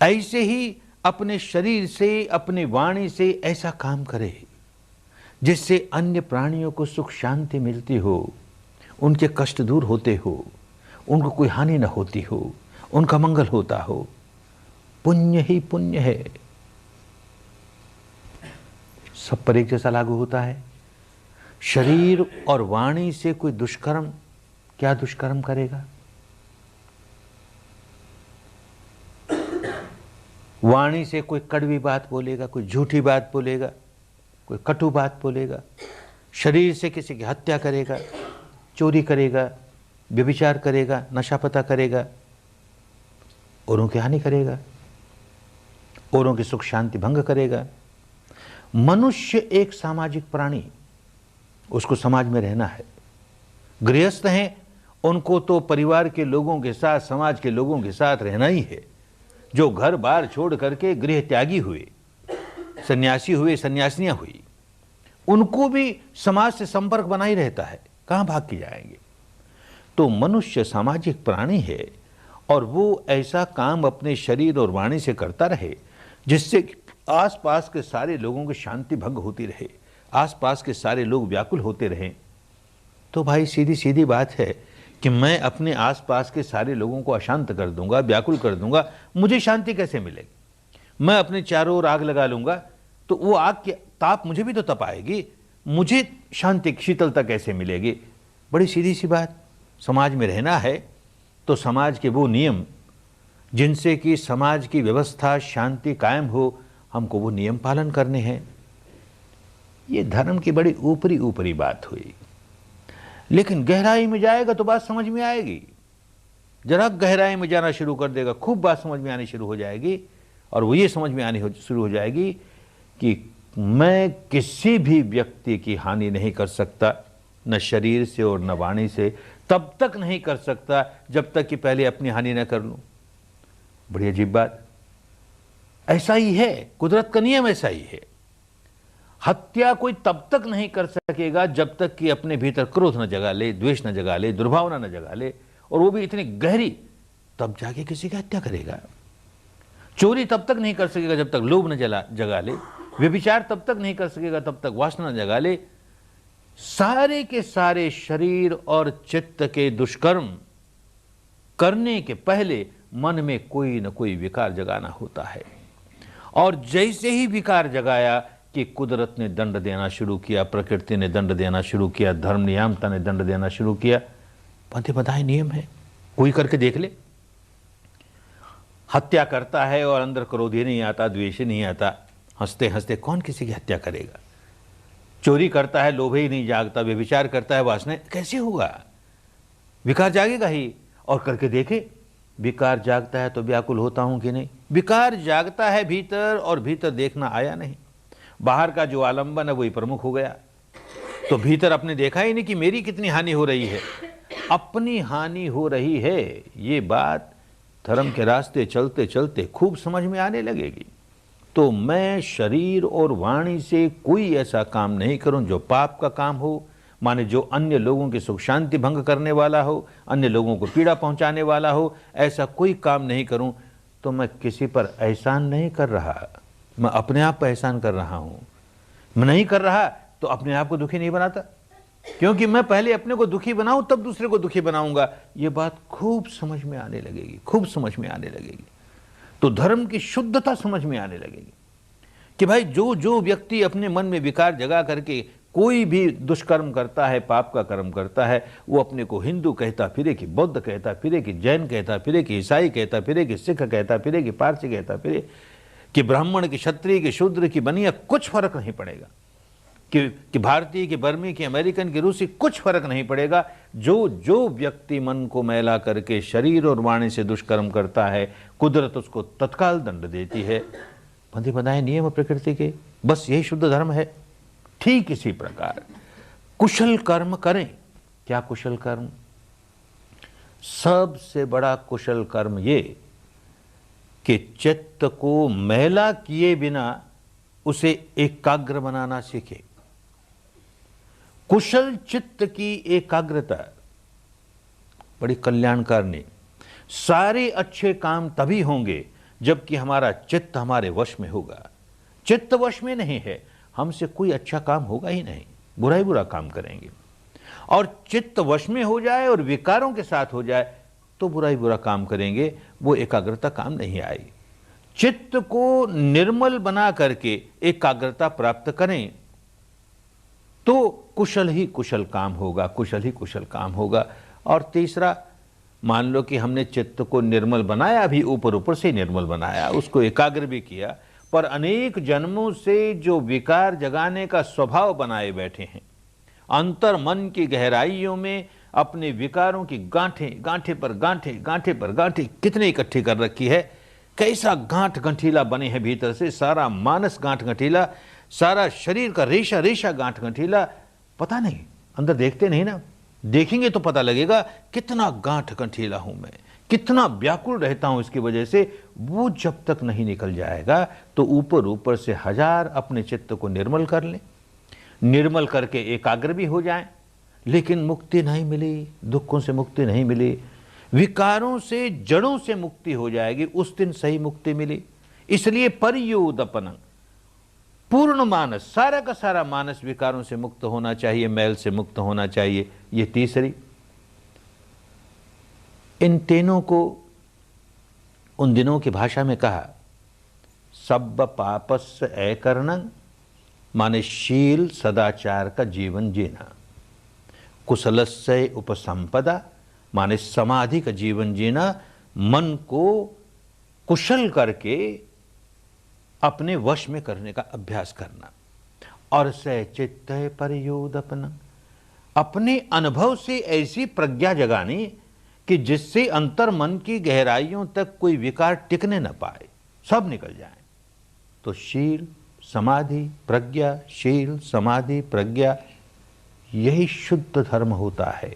ऐसे ही अपने शरीर से, अपनी वाणी से ऐसा काम करे जिससे अन्य प्राणियों को सुख शांति मिलती हो, उनके कष्ट दूर होते हो, उनको कोई हानि न होती हो, उनका मंगल होता हो, पुण्य ही पुण्य है। सब पर एक जैसा लागू होता है। शरीर और वाणी से कोई दुष्कर्म, क्या दुष्कर्म करेगा? वाणी से कोई कड़वी बात बोलेगा, कोई झूठी बात बोलेगा, कोई कटु बात बोलेगा। शरीर से किसी की हत्या करेगा, चोरी करेगा, व्यभिचार करेगा, नशा पता करेगा, औरों की हानि करेगा, औरों की सुख शांति भंग करेगा। मनुष्य एक सामाजिक प्राणी, उसको समाज में रहना है। गृहस्थ हैं, उनको तो परिवार के लोगों के साथ, समाज के लोगों के साथ रहना ही है। जो घर बार छोड़ करके गृह त्यागी हुए, सन्यासी हुए, सन्यासिनियां हुई, उनको भी समाज से संपर्क बना ही रहता है, कहां भाग के जाएंगे। तो मनुष्य सामाजिक प्राणी है और वो ऐसा काम अपने शरीर और वाणी से करता रहे जिससे आसपास के सारे लोगों की शांति भंग होती रहे, आसपास के सारे लोग व्याकुल होते रहें। तो भाई सीधी सीधी बात है कि मैं अपने आसपास के सारे लोगों को अशांत कर दूंगा, व्याकुल कर दूंगा, मुझे शांति कैसे मिलेगी? मैं अपने चारों ओर आग लगा लूंगा तो वो आग की ताप मुझे भी तो तपाएगी, मुझे शांति शीतलता कैसे मिलेगी? बड़ी सीधी सी बात। समाज में रहना है तो समाज के वो नियम जिनसे कि समाज की व्यवस्था शांति कायम हो, हमको वो नियम पालन करने हैं। ये धर्म की बड़ी ऊपरी ऊपरी बात हुई, लेकिन गहराई में जाएगा तो बात समझ में आएगी। जरा गहराई में जाना शुरू कर देगा, खूब बात समझ में आनी शुरू हो जाएगी। और वो ये समझ में आनी शुरू हो जाएगी कि मैं किसी भी व्यक्ति की हानि नहीं कर सकता, न शरीर से और न वाणी से। तब तक नहीं कर सकता जब तक कि पहले अपनी हानि न कर लूं। बड़ी अजीब बात। ऐसा ही है, कुदरत का नियम ऐसा ही है। हत्या कोई तब तक नहीं कर सकेगा जब तक कि अपने भीतर क्रोध न जगा ले, द्वेष न जगा ले, दुर्भावना न जगा ले, और वो भी इतनी गहरी, तब जाके किसी की हत्या करेगा। चोरी तब तक नहीं कर सकेगा जब तक लोभ न जगा ले, व्यभिचार तब तक नहीं कर सकेगा तब तक वासना न जगा ले। सारे के सारे शरीर और चित्त के दुष्कर्म करने के पहले मन में कोई न कोई विकार जगाना होता है। और जैसे ही विकार जगाया कि कुदरत ने दंड देना शुरू किया, प्रकृति ने दंड देना शुरू किया, धर्म नियामता ने दंड देना शुरू किया। बंधे बंधाए नियम है, कोई करके देख ले। हत्या करता है और अंदर क्रोध ही नहीं आता, द्वेष ही नहीं आता, हंसते हंसते कौन किसी की हत्या करेगा? चोरी करता है, लोभ ही नहीं जागता, व्यभिचार करता है, वासना, कैसे होगा? विकार जागेगा ही। और करके देखे, विकार जागता है तो व्याकुल होता हूं कि नहीं? विकार जागता है भीतर और भीतर देखना आया नहीं। बाहर का जो आलंबन है वही प्रमुख हो गया, तो भीतर अपने देखा ही नहीं कि मेरी कितनी हानि हो रही है। अपनी हानि हो रही है, ये बात धर्म के रास्ते चलते चलते खूब समझ में आने लगेगी। तो मैं शरीर और वाणी से कोई ऐसा काम नहीं करूं जो पाप का काम हो, माने जो अन्य लोगों की सुख शांति भंग करने वाला हो, अन्य लोगों को पीड़ा पहुंचाने वाला हो। ऐसा कोई काम नहीं करूं तो मैं किसी पर एहसान नहीं कर रहा, मैं अपने आप पर एहसान कर रहा हूं। मैं नहीं कर रहा तो अपने आप को दुखी नहीं बनाता, क्योंकि मैं पहले अपने को दुखी बनाऊं तब दूसरे को दुखी बनाऊंगा। ये बात खूब समझ में आने लगेगी, खूब समझ में आने लगेगी। तो धर्म की शुद्धता समझ में आने लगेगी कि भाई जो जो व्यक्ति अपने मन में विकार जगा करके कोई भी दुष्कर्म करता है, पाप का कर्म करता है, वो अपने को हिंदू कहता फिरे कि बौद्ध कहता फिरे कि जैन कहता फिरे कि ईसाई कहता फिरे कि सिख कहता फिरे कि पारसी कहता फिरे कि ब्राह्मण की, क्षत्रिय की, शूद्र की, बनिया, कुछ फर्क नहीं पड़ेगा। कि भारतीय, कि बर्मी, कि अमेरिकन, कि रूसी, कुछ फर्क नहीं पड़ेगा। जो व्यक्ति मन को मैला करके शरीर और वाणी से दुष्कर्म करता है, कुदरत उसको तत्काल दंड देती है। बंधे बनाए नियम प्रकृति के, बस यही शुद्ध धर्म है। ठीक इसी प्रकार कुशल कर्म करें। क्या कुशल कर्म? सबसे बड़ा कुशल कर्म ये कि चित्त को मैला किए बिना उसे एकाग्र बनाना सीखे। कुशल चित्त की एकाग्रता बड़ी कल्याणकारिणी। सारे अच्छे काम तभी होंगे जबकि हमारा चित्त हमारे वश में होगा। चित्त वश में नहीं है, हमसे कोई अच्छा काम होगा ही नहीं, बुरा ही बुरा काम करेंगे। और चित्त वश में हो जाए और विकारों के साथ हो जाए तो बुरा ही बुरा काम करेंगे, वो एकाग्रता काम नहीं आई। चित्त को निर्मल बना करके एकाग्रता प्राप्त करें तो कुशल ही कुशल काम होगा, कुशल ही कुशल काम होगा। और तीसरा, मान लो कि हमने चित्त को निर्मल बनाया, भी ऊपर ऊपर से निर्मल बनाया, उसको एकाग्र भी किया, पर अनेक जन्मों से जो विकार जगाने का स्वभाव बनाए बैठे हैं, अंतर मन की गहराइयों में अपने विकारों की गांठें, गांठे पर गांठे, गांठे पर गांठे कितने इकट्ठी कर रखी है। कैसा गांठ गंठीला बने हैं भीतर से, सारा मानस गांठ गंठीला, सारा शरीर का रेशा रेशा गांठ गंठीला। पता नहीं, अंदर देखते नहीं ना, देखेंगे तो पता लगेगा कितना गांठ गंठीला हूं मैं, कितना व्याकुल रहता हूं इसकी वजह से। वो जब तक नहीं निकल जाएगा तो ऊपर ऊपर से हजार अपने चित्त को निर्मल कर लें, निर्मल करके एकाग्र भी हो जाएं, लेकिन मुक्ति नहीं मिली, दुखों से मुक्ति नहीं मिली, विकारों से, जड़ों से मुक्ति हो जाएगी, उस दिन सही मुक्ति मिली। इसलिए परियोदपन, पूर्ण मानस, सारा का सारा मानस विकारों से मुक्त होना चाहिए, मैल से मुक्त होना चाहिए। ये तीसरी। इन तीनों को उन दिनों की भाषा में कहा सब पापस्य अकरणं, माने शील सदाचार का जीवन जीना। कुशलस्य उपसंपदा, माने समाधि का जीवन जीना, मन को कुशल करके अपने वश में करने का अभ्यास करना। और स चित्त परियोदपन, अपने अनुभव से ऐसी प्रज्ञा जगानी कि जिससे अंतर मन की गहराइयों तक कोई विकार टिकने न पाए, सब निकल जाए। तो शील समाधि प्रज्ञा, शील समाधि प्रज्ञा, यही शुद्ध धर्म होता है।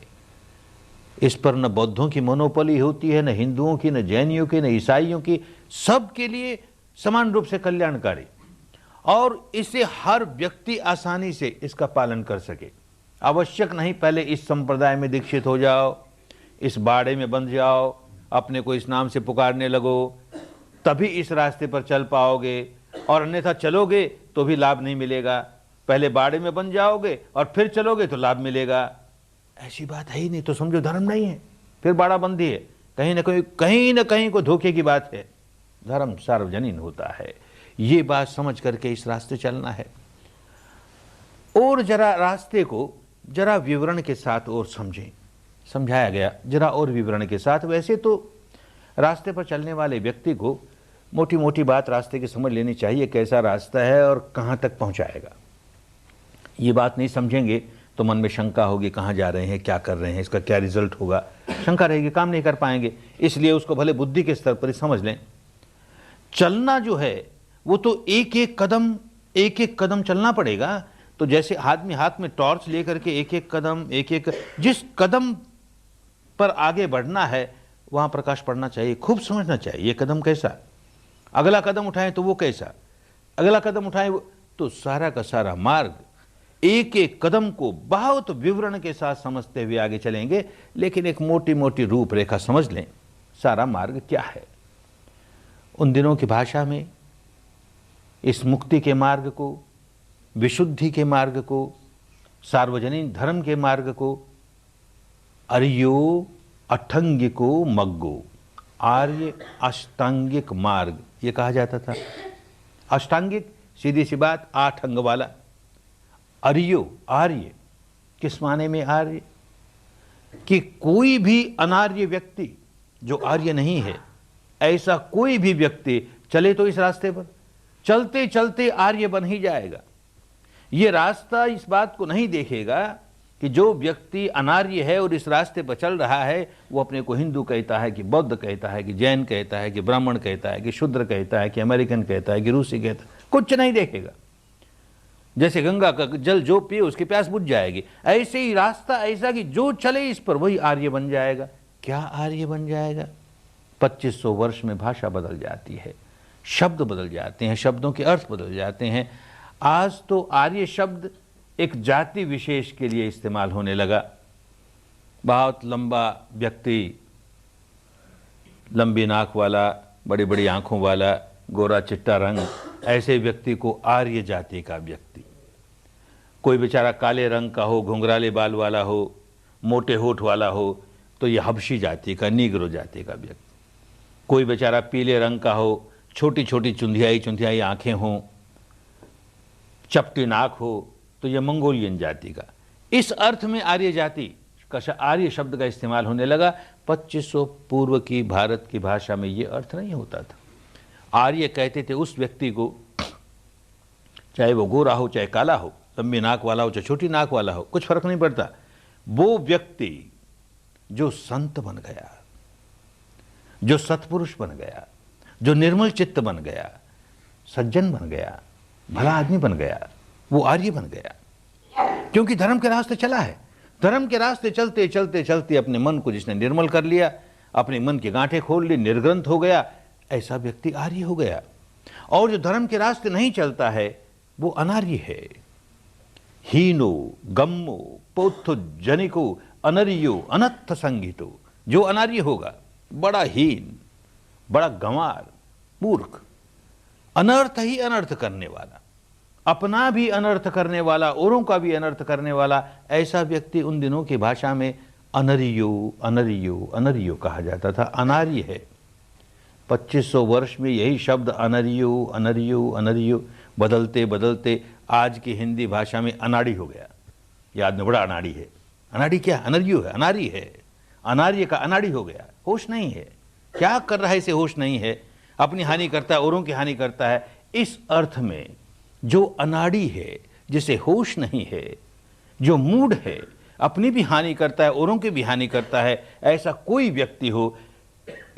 इस पर न बौद्धों की मोनोपोली होती है, न हिंदुओं की, न जैनियों की, न ईसाइयों की, सबके लिए समान रूप से कल्याणकारी। और इसे हर व्यक्ति आसानी से इसका पालन कर सके। आवश्यक नहीं पहले इस संप्रदाय में दीक्षित हो जाओ, इस बाड़े में बंध जाओ, अपने को इस नाम से पुकारने लगो, तभी इस रास्ते पर चल पाओगे, और अन्यथा चलोगे तो भी लाभ नहीं मिलेगा। पहले बाड़े में बन जाओगे और फिर चलोगे तो लाभ मिलेगा। ऐसी बात है ही नहीं, तो समझो धर्म नहीं है, फिर बाड़ा बंदी है। कहीं ना कहीं को धोखे की बात है। धर्म सार्वजनीन होता है, ये बात समझ करके इस रास्ते चलना है। और जरा रास्ते को जरा विवरण के साथ और समझें, समझाया गया जरा और विवरण के साथ। वैसे तो रास्ते पर चलने वाले व्यक्ति को मोटी मोटी बात रास्ते की समझ लेनी चाहिए, कैसा रास्ता है और कहाँ तक पहुँचाएगा। ये बात नहीं समझेंगे तो मन में शंका होगी, कहाँ जा रहे हैं, क्या कर रहे हैं, इसका क्या रिजल्ट होगा, शंका रहेगी, काम नहीं कर पाएंगे। इसलिए उसको भले बुद्धि के स्तर पर ही समझ लें। चलना जो है वो तो एक एक कदम चलना पड़ेगा। तो जैसे आदमी हाथ में टॉर्च लेकर के एक एक कदम, जिस कदम पर आगे बढ़ना है वहां प्रकाश पड़ना चाहिए, खूब समझना चाहिए ये कदम कैसा, अगला कदम उठाएं तो वो कैसा, अगला कदम उठाएं तो सारा का सारा मार्ग, एक एक कदम को बहुत विवरण के साथ समझते हुए आगे चलेंगे। लेकिन एक मोटी मोटी रूपरेखा समझ लें, सारा मार्ग क्या है। उन दिनों की भाषा में इस मुक्ति के मार्ग को, विशुद्धि के मार्ग को, सार्वजनिक धर्म के मार्ग को आर्यो अष्टांगिको मग्गो, आर्य अष्टांगिक मार्ग ये कहा जाता था। अष्टांगिक सीधी सी बात, 8 अंग वाला, अर्यो, आर्य किस माने में आर्य? कि कोई भी अनार्य व्यक्ति जो आर्य नहीं है, ऐसा कोई भी व्यक्ति चले तो इस रास्ते पर चलते चलते आर्य बन ही जाएगा। यह रास्ता इस बात को नहीं देखेगा कि जो व्यक्ति अनार्य है और इस रास्ते पर चल रहा है, वो अपने को हिंदू कहता है कि बौद्ध कहता है कि जैन कहता है कि ब्राह्मण कहता है कि शूद्र कहता है कि अमेरिकन कहता है कि रूसी कहता है, कुछ नहीं देखेगा। जैसे गंगा का जल जो पिए उसकी प्यास बुझ जाएगी, ऐसे ही रास्ता ऐसा कि जो चले इस पर वही आर्य बन जाएगा। क्या आर्य बन जाएगा? 2500 वर्ष में भाषा बदल जाती है, शब्द बदल जाते हैं, शब्दों के अर्थ बदल जाते हैं। आज तो आर्य शब्द एक जाति विशेष के लिए इस्तेमाल होने लगा। बहुत लंबा व्यक्ति, लंबी नाक वाला, बड़ी बड़ी आंखों वाला, गोरा चिट्टा रंग, ऐसे व्यक्ति को आर्य जाति का व्यक्ति। कोई बेचारा काले रंग का हो, घुंघराले बाल वाला हो, मोटे होठ वाला हो, तो यह हबशी जाति का, नीग्रो जाति का व्यक्ति। कोई बेचारा पीले रंग का हो, छोटी छोटी चुंधियाई चुंधियाई आंखें हों, चपटी नाक हो, तो यह मंगोलियन जाति का। इस अर्थ में आर्य जाति का, आर्य शब्द का इस्तेमाल होने लगा। 2500 पूर्व की भारत की भाषा में यह अर्थ नहीं होता था। आर्य कहते थे उस व्यक्ति को, चाहे वो गोरा हो चाहे काला हो, लंबी नाक वाला हो चाहे छोटी नाक वाला हो, कुछ फर्क नहीं पड़ता। वो व्यक्ति जो संत बन गया, जो सत्पुरुष बन गया, जो निर्मल चित्त बन गया, सज्जन बन गया, भला आदमी बन गया, वो आर्य बन गया। क्योंकि धर्म के रास्ते चला है। धर्म के रास्ते चलते चलते चलते अपने मन को जिसने निर्मल कर लिया, अपने मन की गांठें खोल ली, निर्ग्रंथ हो गया, ऐसा व्यक्ति आर्य हो गया। और जो धर्म के रास्ते नहीं चलता है वो अनार्य है। हीनो गम्मो पोथो जनिको अनर्यो अनर्थ संगीतो। जो अनार्य होगा, बड़ा हीन, बड़ा गंवार, मूर्ख, अनर्थ ही अनर्थ करने वाला, अपना भी अनर्थ करने वाला, औरों का भी अनर्थ करने वाला, ऐसा व्यक्ति उन दिनों की भाषा में अनर्यो अनर्यो अनर्यो कहा जाता था। अनार्य है। 2500 वर्ष में यही शब्द अनर्यो अनर्यो अनर्यो बदलते बदलते आज की हिंदी भाषा में अनाड़ी हो गया। याद में बड़ा अनाड़ी है। अनाड़ी क्या? अनर्यो है, अनारी है। अनार्य का अनाड़ी हो गया, होश नहीं है। क्या कर रहा है इसे होश नहीं है, अपनी हानि करता है, औरों की हानि करता है। इस अर्थ में जो अनाड़ी है, जिसे होश नहीं है, जो मूढ़ है, अपनी भी हानि करता है, औरों की भी हानि करता है, ऐसा कोई व्यक्ति हो,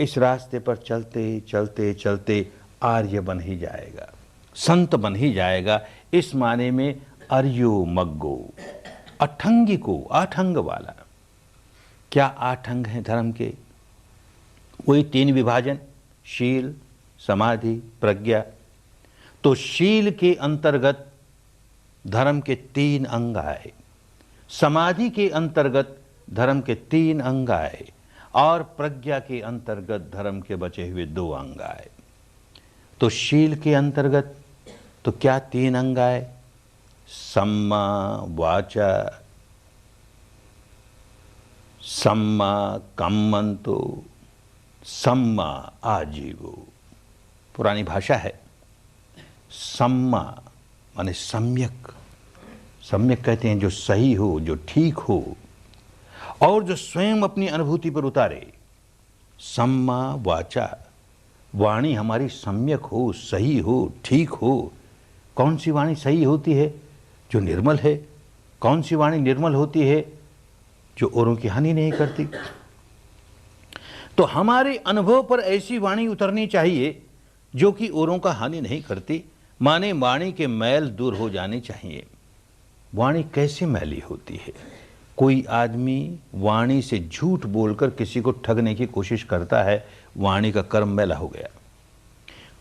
इस रास्ते पर चलते चलते चलते आर्य बन ही जाएगा, संत बन ही जाएगा। इस माने में अर्यो मग्गो, अठंगी को, आठंग वाला। क्या आठंग हैं धर्म के? वही 3 विभाजन, शील, समाधि, प्रज्ञा। तो शील के अंतर्गत धर्म के 3 अंग आए, समाधि के अंतर्गत धर्म के 3 अंग आए, और प्रज्ञा के अंतर्गत धर्म के बचे हुए 2 अंग आए। तो शील के अंतर्गत तो क्या 3 अंग आए? सम्मा वाचा, सम्मा कम्मंतो, सम्मा आजीवो। पुरानी भाषा है। सम्मा माने सम्यक, सम्यक कहते हैं जो सही हो, जो ठीक हो, और जो स्वयं अपनी अनुभूति पर उतारे। सम्मा वाचा, वाणी हमारी सम्यक हो, सही हो, ठीक हो। कौन सी वाणी सही होती है? जो निर्मल है। कौन सी वाणी निर्मल होती है? जो औरों की हानि नहीं करती। तो हमारे अनुभव पर ऐसी वाणी उतरनी चाहिए जो कि औरों का हानि नहीं करती। माने वाणी के मैल दूर हो जाने चाहिए। वाणी कैसे मैली होती है? कोई आदमी वाणी से झूठ बोलकर किसी को ठगने की कोशिश करता है, वाणी का कर्म मैला हो गया।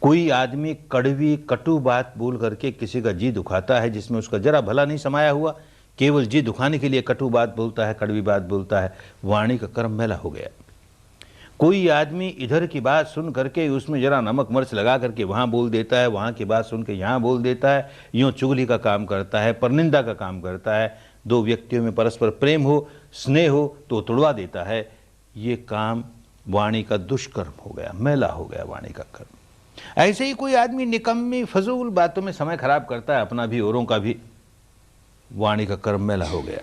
कोई आदमी कड़वी कटु बात बोल करके किसी का जी दुखाता है, जिसमें उसका जरा भला नहीं समाया हुआ, केवल जी दुखाने के लिए कटु बात बोलता है, कड़वी बात बोलता है, वाणी का कर्म मैला हो गया। कोई आदमी इधर की बात सुन करके उसमें जरा नमक मिर्च लगा करके वहाँ बोल देता है, वहाँ की बात सुन के यहाँ बोल देता है, यूँ चुगली का काम करता है, परनिंदा का काम करता है। 2 व्यक्तियों में परस्पर प्रेम हो, स्नेह हो तो तोड़वा देता है। ये काम वाणी का दुष्कर्म हो गया, मैला हो गया वाणी का कर्म। ऐसे ही कोई आदमी निकम्मी फजूल बातों में समय खराब करता है, अपना भी औरों का भी, वाणी का कर्म मैला हो गया।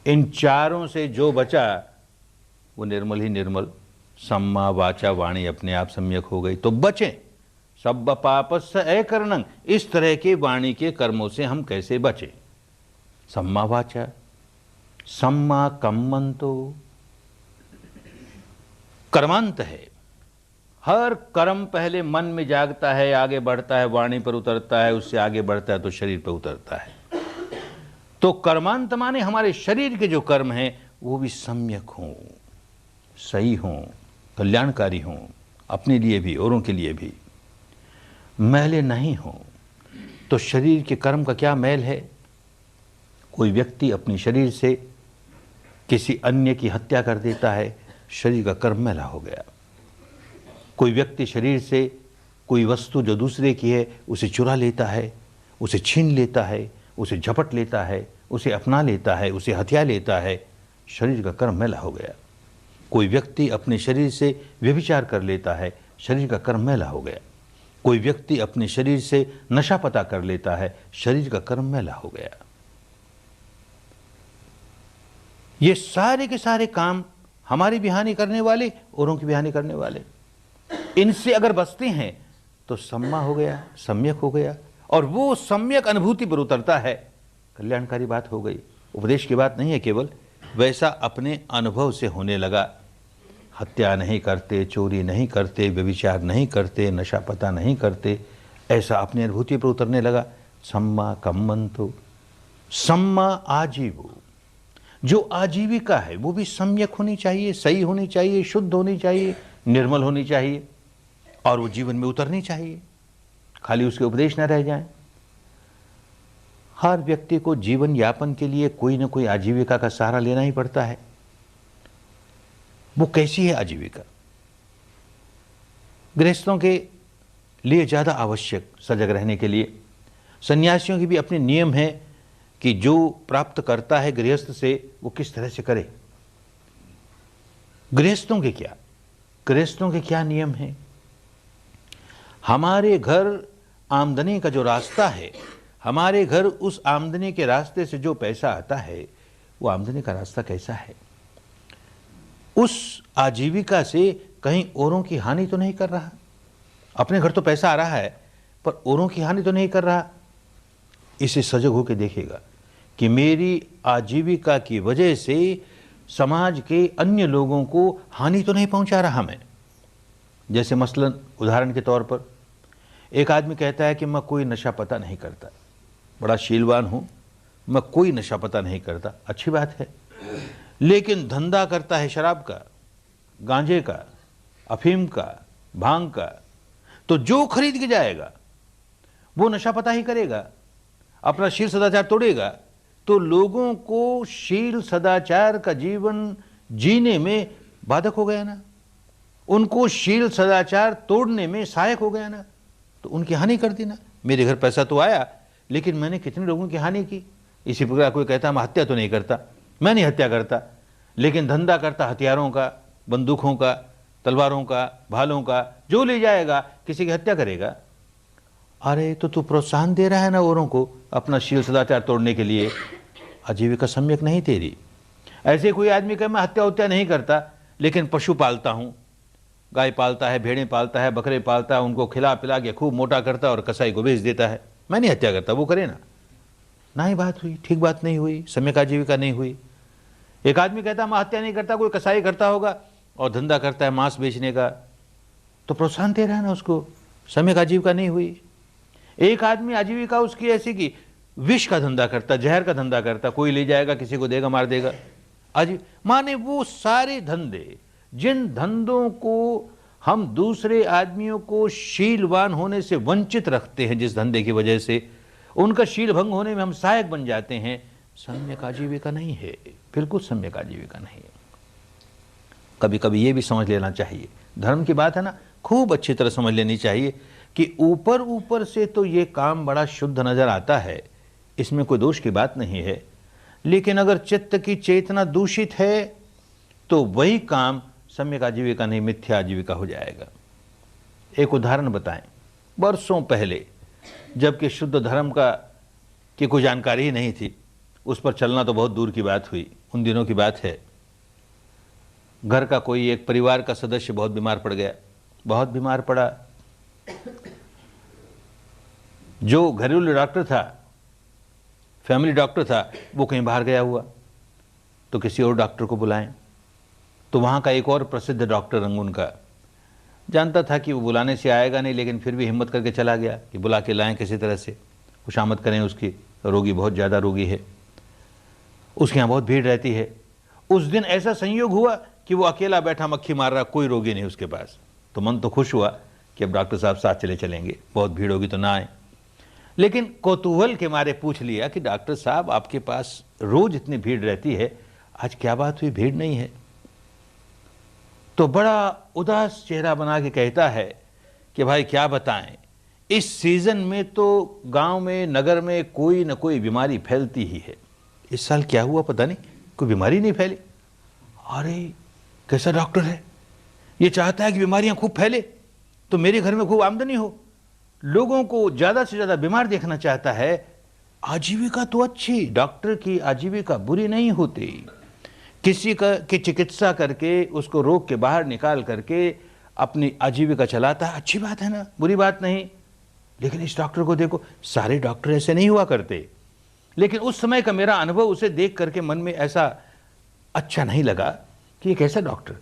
इन चारों से जो बचा वो निर्मल ही निर्मल, सम्मा वाचा वाणी अपने आप सम्यक हो गई। तो बचें सब पापस्य अकरणं, इस तरह के वाणी के कर्मों से हम कैसे बचें? सम्मा वाचा, सम्मा कम्मंतो, कर्मांत है। हर कर्म पहले मन में जागता है, आगे बढ़ता है, वाणी पर उतरता है, उससे आगे बढ़ता है तो शरीर पर उतरता है। तो कर्मांत माने हमारे शरीर के जो कर्म हैं वो भी सम्यक हों, सही हों, कल्याणकारी हों, अपने लिए भी औरों के लिए भी, मैले नहीं हों। तो शरीर के कर्म का क्या मैल है? कोई व्यक्ति अपने शरीर से किसी अन्य की हत्या कर देता है, शरीर का कर्म मैला हो गया। कोई व्यक्ति शरीर से कोई वस्तु जो दूसरे की है उसे चुरा लेता है, उसे छीन लेता है, उसे झपट लेता है, उसे अपना लेता है, उसे हथिया लेता है, शरीर का कर्म मैला हो गया। कोई व्यक्ति अपने शरीर से व्यभिचार कर लेता है, शरीर का कर्म मैला हो गया। कोई व्यक्ति अपने शरीर से नशा पता कर लेता है, शरीर का कर्म मैला हो गया। ये सारे के सारे काम हमारी भी हानि करने वाले, औरों की भी हानि करने वाले। इनसे अगर बचते हैं तो सम्मा हो गया, सम्यक हो गया, और वो सम्यक अनुभूति पर उतरता है, कल्याणकारी बात हो गई। उपदेश की बात नहीं है केवल, वैसा अपने अनुभव से होने लगा। हत्या नहीं करते, चोरी नहीं करते, व्यभिचार नहीं करते, नशा पता नहीं करते, ऐसा अपनी अनुभूति पर उतरने लगा। सम्मा कम्मंतो, सम्मा आजीवो, जो आजीविका है वो भी सम्यक होनी चाहिए, सही होनी चाहिए, शुद्ध होनी चाहिए, निर्मल होनी चाहिए, और वो जीवन में उतरनी चाहिए, खाली उसके उपदेश न रह जाएं। हर व्यक्ति को जीवन यापन के लिए कोई ना कोई आजीविका का सहारा लेना ही पड़ता है। वो कैसी है आजीविका? गृहस्थों के लिए ज़्यादा आवश्यक सजग रहने के लिए। सन्यासियों के भी अपने नियम है कि जो प्राप्त करता है गृहस्थ से वो किस तरह से करे। गृहस्थों के क्या नियम हैं? हमारे घर आमदनी का जो रास्ता है, हमारे घर उस आमदनी के रास्ते से जो पैसा आता है, वो आमदनी का रास्ता कैसा है? उस आजीविका से कहीं औरों की हानि तो नहीं कर रहा? अपने घर तो पैसा आ रहा है पर औरों की हानि तो नहीं कर रहा? इसे सजग होकर देखेगा कि मेरी आजीविका की वजह से समाज के अन्य लोगों को हानि तो नहीं पहुंचा रहा मैं। जैसे मसलन उदाहरण के तौर पर एक आदमी कहता है कि मैं कोई नशा पता नहीं करता, बड़ा शीलवान हूं, मैं कोई नशा पता नहीं करता। अच्छी बात है, लेकिन धंधा करता है शराब का, गांजे का, अफीम का, भांग का, तो जो खरीद के जाएगा वो नशा पता ही करेगा, अपना शील सदाचार तोड़ेगा। तो लोगों को शील सदाचार का जीवन जीने में बाधक हो गया ना, उनको शील सदाचार तोड़ने में सहायक हो गया ना, तो उनकी हानि कर दी ना। मेरे घर पैसा तो आया लेकिन मैंने कितने लोगों की हानि की। इसी प्रकार कोई कहता मैं हत्या तो नहीं करता, मैं नहीं हत्या करता, लेकिन धंधा करता हथियारों का, बंदूकों का, तलवारों का, भालों का, जो ले जाएगा किसी की हत्या करेगा। अरे तो तू प्रोत्साहन दे रहा है ना औरों को अपना शील सदाचार तोड़ने के लिए, आजीविका सम्यक नहीं तेरी। ऐसे कोई आदमी कहे मैं हत्या नहीं करता लेकिन पशु पालता हूं, गाय पालता है, भेड़ें पालता है, बकरे पालता है, उनको खिला पिला के खूब मोटा करता है और कसाई को बेच देता है, मैं नहीं हत्या करता, वो करे ना ही बात हुई, ठीक बात नहीं हुई, सम्यक आजीविका नहीं हुई। एक आदमी कहता मैं हत्या नहीं करता, कोई कसाई करता होगा और धंधा करता है मांस बेचने का, तो प्रोत्साहन दे रहा है ना उसको, सम्यक आजीविका नहीं हुई। एक आदमी आजीविका उसकी ऐसी कि विष का धंधा करता, जहर का धंधा करता, कोई ले जाएगा किसी को देगा मार देगा। माने वो सारे धंधे, जिन धंधों को हम दूसरे आदमियों को शीलवान होने से वंचित रखते हैं, जिस धंधे की वजह से उनका शील भंग होने में हम सहायक बन जाते हैं, सम्यक आजीविका नहीं है, बिल्कुल सम्यक आजीविका नहीं है। कभी कभी ये भी समझ लेना चाहिए, धर्म की बात है ना, खूब अच्छी तरह समझ लेनी चाहिए कि ऊपर ऊपर से तो ये काम बड़ा शुद्ध नजर आता है, इसमें कोई दोष की बात नहीं है, लेकिन अगर चित्त की चेतना दूषित है तो वही काम सम्यक आजीविका नहीं, मिथ्या आजीविका हो जाएगा। एक उदाहरण बताएं, वर्षों पहले जबकि शुद्ध धर्म की कोई जानकारी ही नहीं थी, उस पर चलना तो बहुत दूर की बात हुई। उन दिनों की बात है, घर का कोई एक परिवार का सदस्य बहुत बीमार पड़ गया। बहुत बीमार पड़ा। जो घरेलू डॉक्टर था, फैमिली डॉक्टर था, वो कहीं बाहर गया हुआ, तो किसी और डॉक्टर को बुलाएं। तो वहाँ का एक और प्रसिद्ध डॉक्टर रंगून का, जानता था कि वो बुलाने से आएगा नहीं, लेकिन फिर भी हिम्मत करके चला गया कि बुला के लाएं, किसी तरह से खुशामद करें उसकी। रोगी बहुत ज़्यादा रोगी है, उसके यहाँ बहुत भीड़ रहती है। उस दिन ऐसा संयोग हुआ कि वो अकेला बैठा मक्खी मार रहा, कोई रोगी नहीं उसके पास। तो मन तो खुश हुआ कि अब डॉक्टर साहब साथ चलेंगे, बहुत भीड़ होगी तो ना आए। लेकिन कौतूहल के मारे पूछ लिया कि डॉक्टर साहब, आपके पास रोज इतनी भीड़ रहती है, आज क्या बात हुई, भीड़ नहीं है? तो बड़ा उदास चेहरा बना के कहता है कि भाई क्या बताएं, इस सीजन में तो गांव में, नगर में कोई न कोई बीमारी फैलती ही है। इस साल क्या हुआ पता नहीं, कोई बीमारी नहीं फैली। अरे कैसा डॉक्टर है, ये चाहता है कि बीमारियां खूब फैले तो मेरे घर में खूब आमदनी हो, लोगों को ज्यादा से ज्यादा बीमार देखना चाहता है। आजीविका तो अच्छी, डॉक्टर की आजीविका बुरी नहीं होती। किसी की चिकित्सा करके उसको रोग के बाहर निकाल करके अपनी आजीविका चलाता है, अच्छी बात है ना, बुरी बात नहीं। लेकिन इस डॉक्टर को देखो, सारे डॉक्टर ऐसे नहीं हुआ करते। लेकिन उस समय का मेरा अनुभव उसे देख करके मन में ऐसा अच्छा नहीं लगा कि एक ऐसा डॉक्टर।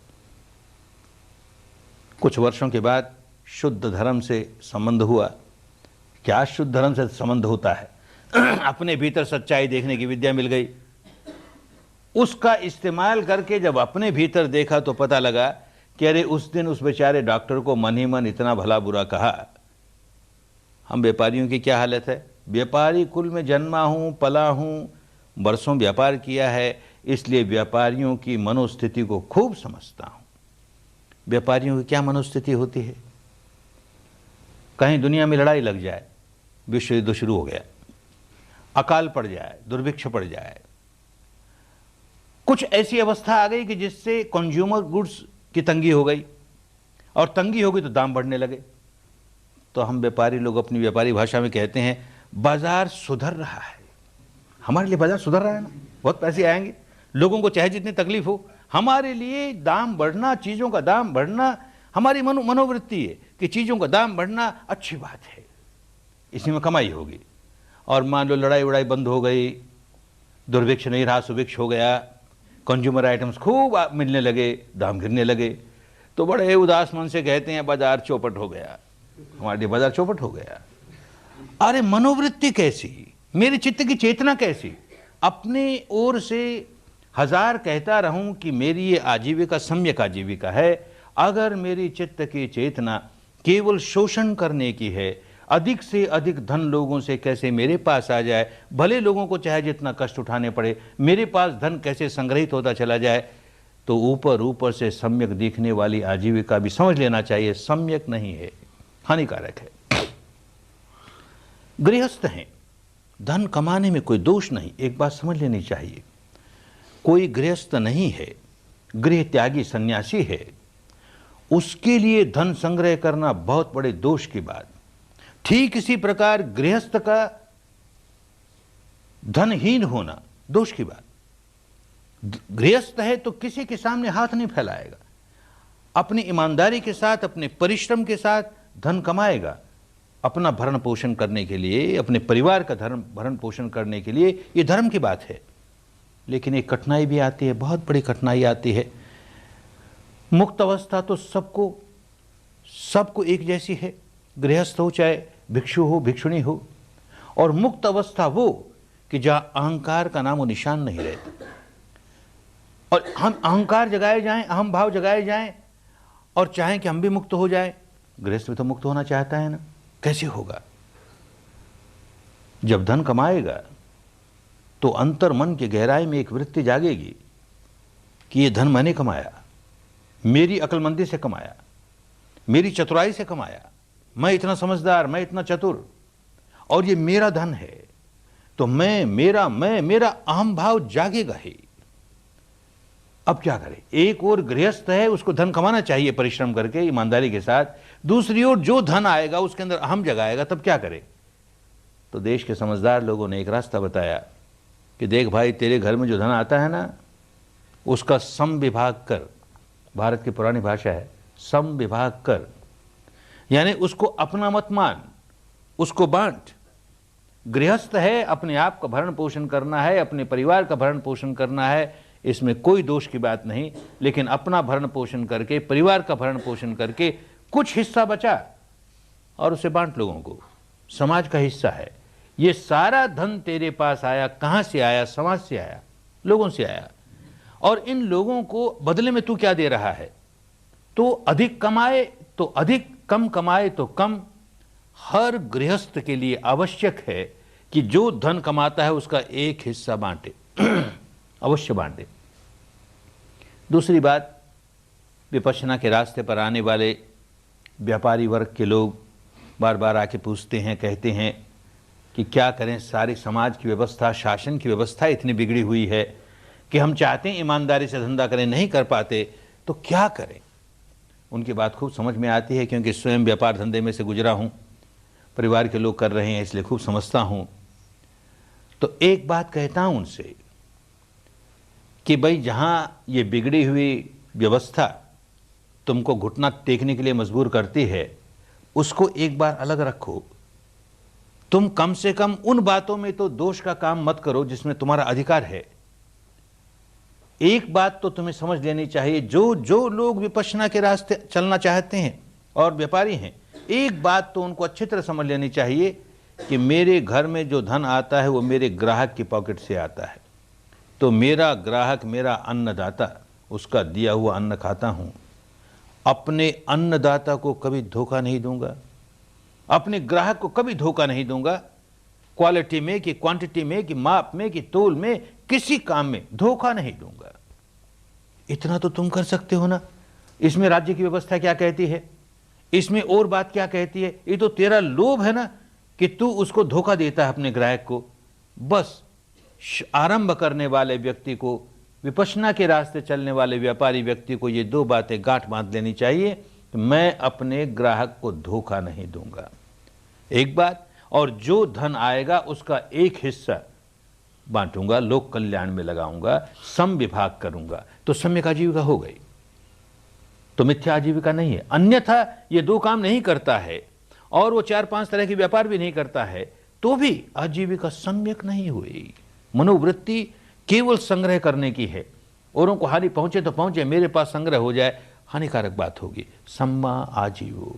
कुछ वर्षों के बाद शुद्ध धर्म से संबंध हुआ। क्या शुद्ध धर्म से संबंध होता है? अपने भीतर सच्चाई देखने की विद्या मिल गई। उसका इस्तेमाल करके जब अपने भीतर देखा तो पता लगा कि अरे उस दिन उस बेचारे डॉक्टर को मन ही मन इतना भला बुरा कहा। हम व्यापारियों की क्या हालत है? व्यापारी कुल में जन्मा हूं, पला हूं, बरसों व्यापार किया है, इसलिए व्यापारियों की मनोस्थिति को खूब समझता हूं। व्यापारियों की क्या मनोस्थिति होती है? कहीं दुनिया में लड़ाई लग जाए, विश्व युद्ध शुरू हो गया, अकाल पड़ जाए, दुर्भिक्ष पड़ जाए, कुछ ऐसी अवस्था आ गई कि जिससे कंज्यूमर गुड्स की तंगी हो गई, और तंगी हो गई तो दाम बढ़ने लगे। तो हम व्यापारी लोग अपनी व्यापारी भाषा में कहते हैं बाजार सुधर रहा है। हमारे लिए बाजार सुधर रहा है ना, बहुत पैसे आएंगे, लोगों को चाहे जितनी तकलीफ हो, हमारे लिए दाम बढ़ना, चीज़ों का दाम बढ़ना, हमारी मनोवृत्ति है कि चीज़ों का दाम बढ़ना अच्छी बात है, इसी में कमाई होगी। और मान लो लड़ाई वड़ाई बंद हो गई, दुर्भिक्ष नहीं रहा, सुभिक्ष हो गया, कंज्यूमर आइटम्स खूब मिलने लगे, दाम गिरने लगे, तो बड़े उदास मन से कहते हैं बाजार चौपट हो गया, हमारे लिए बाजार चौपट हो गया। अरे मनोवृत्ति कैसी, मेरे चित्त की चेतना कैसी? अपने ओर से हजार कहता रहूं कि मेरी ये आजीविका सम्यक आजीविका है, अगर मेरी चित्त की चेतना केवल शोषण करने की है, अधिक से अधिक धन लोगों से कैसे मेरे पास आ जाए, भले लोगों को चाहे जितना कष्ट उठाने पड़े, मेरे पास धन कैसे संग्रहित होता चला जाए, तो ऊपर ऊपर से सम्यक दिखने वाली आजीविका भी समझ लेना चाहिए सम्यक नहीं है, हानिकारक है। गृहस्थ हैं, धन कमाने में कोई दोष नहीं, एक बात समझ लेनी चाहिए, कोई गृहस्थ नहीं है, गृह त्यागी सन्यासी है, उसके लिए धन संग्रह करना बहुत बड़े दोष की बात। ठीक इसी प्रकार गृहस्थ का धनहीन होना दोष की बात। गृहस्थ है तो किसी के सामने हाथ नहीं फैलाएगा, अपनी ईमानदारी के साथ, अपने परिश्रम के साथ धन कमाएगा, अपना भरण पोषण करने के लिए, अपने परिवार का भरण पोषण करने के लिए, ये धर्म की बात है। लेकिन एक कठिनाई भी आती है, बहुत बड़ी कठिनाई आती है। मुक्त अवस्था तो सबको एक जैसी है, गृहस्थ हो चाहे भिक्षु हो, भिक्षुणी हो, और मुक्त अवस्था वो कि जहां अहंकार का नामो निशान नहीं रहता, और हम अहंकार जगाए जाएं, अहम भाव जगाए जाएं और चाहें कि हम भी मुक्त हो जाएं। गृहस्थ भी तो मुक्त होना चाहता है ना, कैसे होगा? जब धन कमाएगा तो अंतर मन की गहराई में एक वृत्ति जागेगी कि ये धन मैंने कमाया, मेरी अक्लमंदी से कमाया, मेरी चतुराई से कमाया, मैं इतना समझदार, मैं इतना चतुर, और ये मेरा धन है, तो मेरा अहम भाव जागेगा ही। अब क्या करें? एक और गृहस्थ है, उसको धन कमाना चाहिए परिश्रम करके, ईमानदारी के साथ, दूसरी ओर जो धन आएगा उसके अंदर अहम जगाएगा, तब क्या करे? तो देश के समझदार लोगों ने एक रास्ता बताया कि देख भाई, तेरे घर में जो धन आता है ना, उसका सम विभाग कर। भारत की पुरानी भाषा है, सम विभाग कर, यानी उसको अपना मत मान, उसको बांट। गृहस्थ है, अपने आप का भरण पोषण करना है, अपने परिवार का भरण पोषण करना है, इसमें कोई दोष की बात नहीं। लेकिन अपना भरण पोषण करके, परिवार का भरण पोषण करके कुछ हिस्सा बचा और उसे बांट लोगों को। समाज का हिस्सा है। ये सारा धन तेरे पास आया, कहां से आया? समाज से आया, लोगों से आया। और इन लोगों को बदले में तू क्या दे रहा है? तो अधिक कमाए तो अधिक, कम कमाए तो कम। हर गृहस्थ के लिए आवश्यक है कि जो धन कमाता है उसका एक हिस्सा बांटे, अवश्य बांटे। दूसरी बात, विपश्यना के रास्ते पर आने वाले व्यापारी वर्ग के लोग बार बार आके पूछते हैं, कहते हैं कि क्या करें, सारी समाज की व्यवस्था, शासन की व्यवस्था इतनी बिगड़ी हुई है कि हम चाहते हैं ईमानदारी से धंधा करें, नहीं कर पाते, तो क्या करें? उनकी बात खूब समझ में आती है, क्योंकि स्वयं व्यापार धंधे में से गुजरा हूं, परिवार के लोग कर रहे हैं, इसलिए खूब समझता हूं। तो एक बात कहता हूं उनसे कि भाई, जहां ये बिगड़ी हुई व्यवस्था तुमको घुटना टेकने के लिए मजबूर करती है, उसको एक बार अलग रखो। तुम कम से कम उन बातों में तो दोष का काम मत करो जिसमें तुम्हारा अधिकार है। एक बात तो तुम्हें समझ लेनी चाहिए, जो लोग विपश्यना के रास्ते चलना चाहते हैं और व्यापारी हैं, एक बात तो उनको अच्छी तरह समझ लेनी चाहिए कि मेरे घर में जो धन आता है वो मेरे ग्राहक की पॉकेट से आता है। तो मेरा ग्राहक मेरा अन्नदाता, उसका दिया हुआ अन्न खाता हूं। अपने अन्नदाता को कभी धोखा नहीं दूंगा, अपने ग्राहक को कभी धोखा नहीं दूंगा। क्वालिटी में कि क्वांटिटी में कि माप में कि तोल में, किसी काम में धोखा नहीं दूंगा। इतना तो तुम कर सकते हो ना। इसमें राज्य की व्यवस्था क्या कहती है? इसमें और बात क्या कहती है? ये तो तेरा लोभ है ना कि तू उसको धोखा देता है अपने ग्राहक को। बस आरंभ करने वाले व्यक्ति को, विपश्यना के रास्ते चलने वाले व्यापारी व्यक्ति को ये दो बातें गांठ बांध लेनी चाहिए कि मैं अपने ग्राहक को धोखा नहीं दूंगा, एक बात, और जो धन आएगा उसका एक हिस्सा बांटूंगा, लोक कल्याण में लगाऊंगा, सम विभाग करूंगा। तो सम्यक आजीविका हो गई, तो मिथ्या आजीविका नहीं है। अन्यथा ये दो काम नहीं करता है और वो 4-5 तरह के व्यापार भी नहीं करता है, तो भी आजीविका सम्यक नहीं हुई। मनोवृत्ति केवल संग्रह करने की है, औरों को हानि पहुंचे तो पहुंचे, मेरे पास संग्रह हो जाए, हानिकारक बात होगी। सम्मा आजीवो,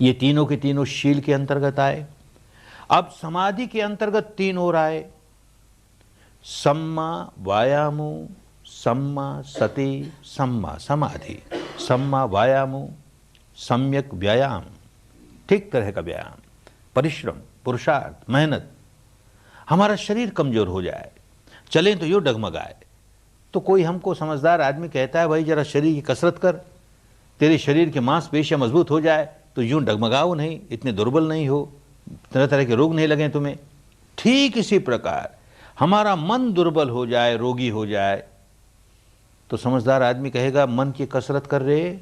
ये तीनों के तीनों शील के अंतर्गत आए। अब समाधि के अंतर्गत 3 और आए, सम्मा वायामो, सम्मा सति, सम्मा समाधि। सम्मा वायामो, सम्यक व्यायाम, ठीक तरह का व्यायाम, परिश्रम, पुरुषार्थ, मेहनत। हमारा शरीर कमजोर हो जाए, चले तो यूं डगमगाए, तो कोई हमको समझदार आदमी कहता है भाई जरा शरीर की कसरत कर, तेरे शरीर के मांसपेशियां मजबूत हो जाए, तो यूं डगमगाओ नहीं, इतने दुर्बल नहीं हो, तरह तरह के रोग नहीं लगे तुम्हें। ठीक इसी प्रकार हमारा मन दुर्बल हो जाए, रोगी हो जाए, तो समझदार आदमी कहेगा मन की कसरत कर रहे।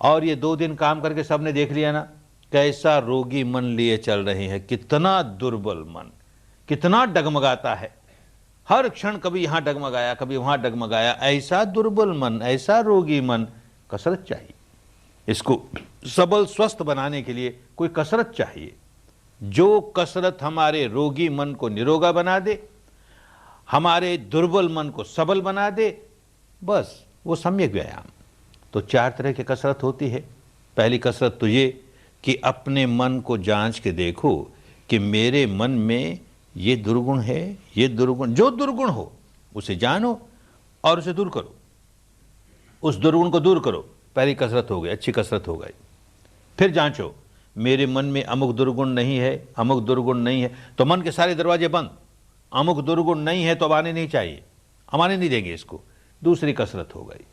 और ये 2 दिन काम करके सबने देख लिया ना, कैसा रोगी मन लिए चल रहे हैं, कितना दुर्बल मन, कितना डगमगाता है, हर क्षण कभी यहां डगमगाया, कभी वहां डगमगाया। ऐसा दुर्बल मन, ऐसा रोगी मन, कसरत चाहिए। इसको सबल स्वस्थ बनाने के लिए कोई कसरत चाहिए। जो कसरत हमारे रोगी मन को निरोगा बना दे, हमारे दुर्बल मन को सबल बना दे, बस वो सम्यक व्यायाम। तो 4 तरह की कसरत होती है। पहली कसरत तो ये कि अपने मन को जांच के देखो कि मेरे मन में ये दुर्गुण है, ये दुर्गुण, जो दुर्गुण हो उसे जानो और उसे दूर करो, उस दुर्गुण को दूर करो। पहली कसरत हो गई, अच्छी कसरत हो गई। फिर जांचो, मेरे मन में अमुक दुर्गुण नहीं है, अमुक दुर्गुण नहीं है, तो मन के सारे दरवाजे बंद। अमुक दुर्गुण नहीं है तो अब आने नहीं चाहिए, हम आने नहीं देंगे इसको। दूसरी कसरत हो गई।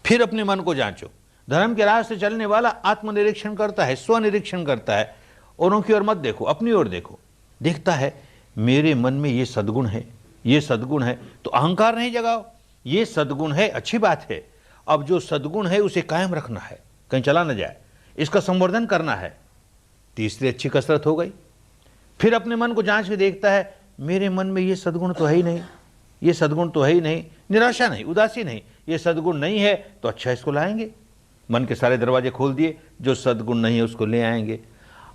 फिर अपने मन को जांचो। धर्म के रास्ते चलने वाला आत्मनिरीक्षण करता है, स्वनिरीक्षण करता है। औरों की ओर मत देखो, अपनी ओर देखो। देखता है मेरे मन में ये सद्गुण है, ये सद्गुण है, तो अहंकार नहीं जगाओ। ये सद्गुण है, अच्छी बात है। अब जो सद्गुण है उसे कायम रखना है, कहीं चला न जाए, इसका संवर्धन करना है। तीसरी अच्छी कसरत हो गई। फिर अपने मन को जांच के देखता है मेरे मन में ये सद्गुण तो है ही नहीं, ये सद्गुण तो है ही नहीं, निराशा नहीं, उदासी नहीं, ये सद्गुण नहीं है तो अच्छा इसको लाएंगे। मन के सारे दरवाजे खोल दिए, जो सद्गुण नहीं है उसको ले आएंगे।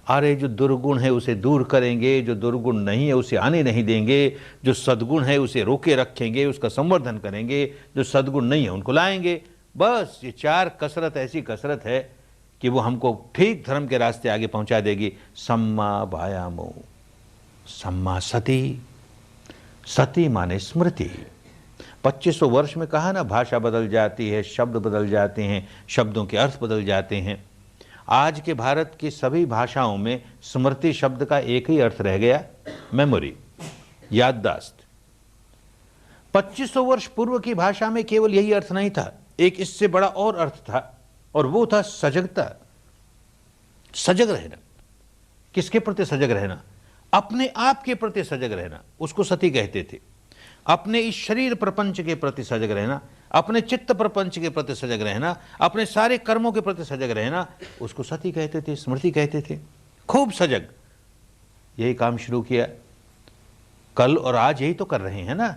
अरे जो दुर्गुण है उसे दूर करेंगे, जो दुर्गुण नहीं है उसे आने नहीं देंगे, जो सद्गुण है उसे रोके रखेंगे, उसका संवर्धन करेंगे, जो सद्गुण नहीं है उनको लाएंगे। बस ये 4 कसरत ऐसी कसरत है कि वो हमको ठीक धर्म के रास्ते आगे पहुंचा देगी। सम्मा वायामो, सम्मा सती, सती माने स्मृति। 2500 वर्ष में कहा ना, भाषा बदल जाती है, शब्द बदल जाते हैं, शब्दों के अर्थ बदल जाते हैं। आज के भारत की सभी भाषाओं में स्मृति शब्द का एक ही अर्थ रह गया, मेमोरी, याददाश्त। 2500 वर्ष पूर्व की भाषा में केवल यही अर्थ नहीं था, एक इससे बड़ा और अर्थ था, और वो था सजगता, सजग रहना। किसके प्रति सजग रहना? अपने आप के प्रति सजग रहना, उसको सती कहते थे। अपने इस शरीर प्रपंच के प्रति सजग रहना, अपने चित्त प्रपंच के प्रति सजग रहना, अपने सारे कर्मों के प्रति सजग रहना, उसको सती कहते थे, स्मृति कहते थे। खूब सजग, यही काम शुरू किया। कल और आज यही तो कर रहे हैं ना,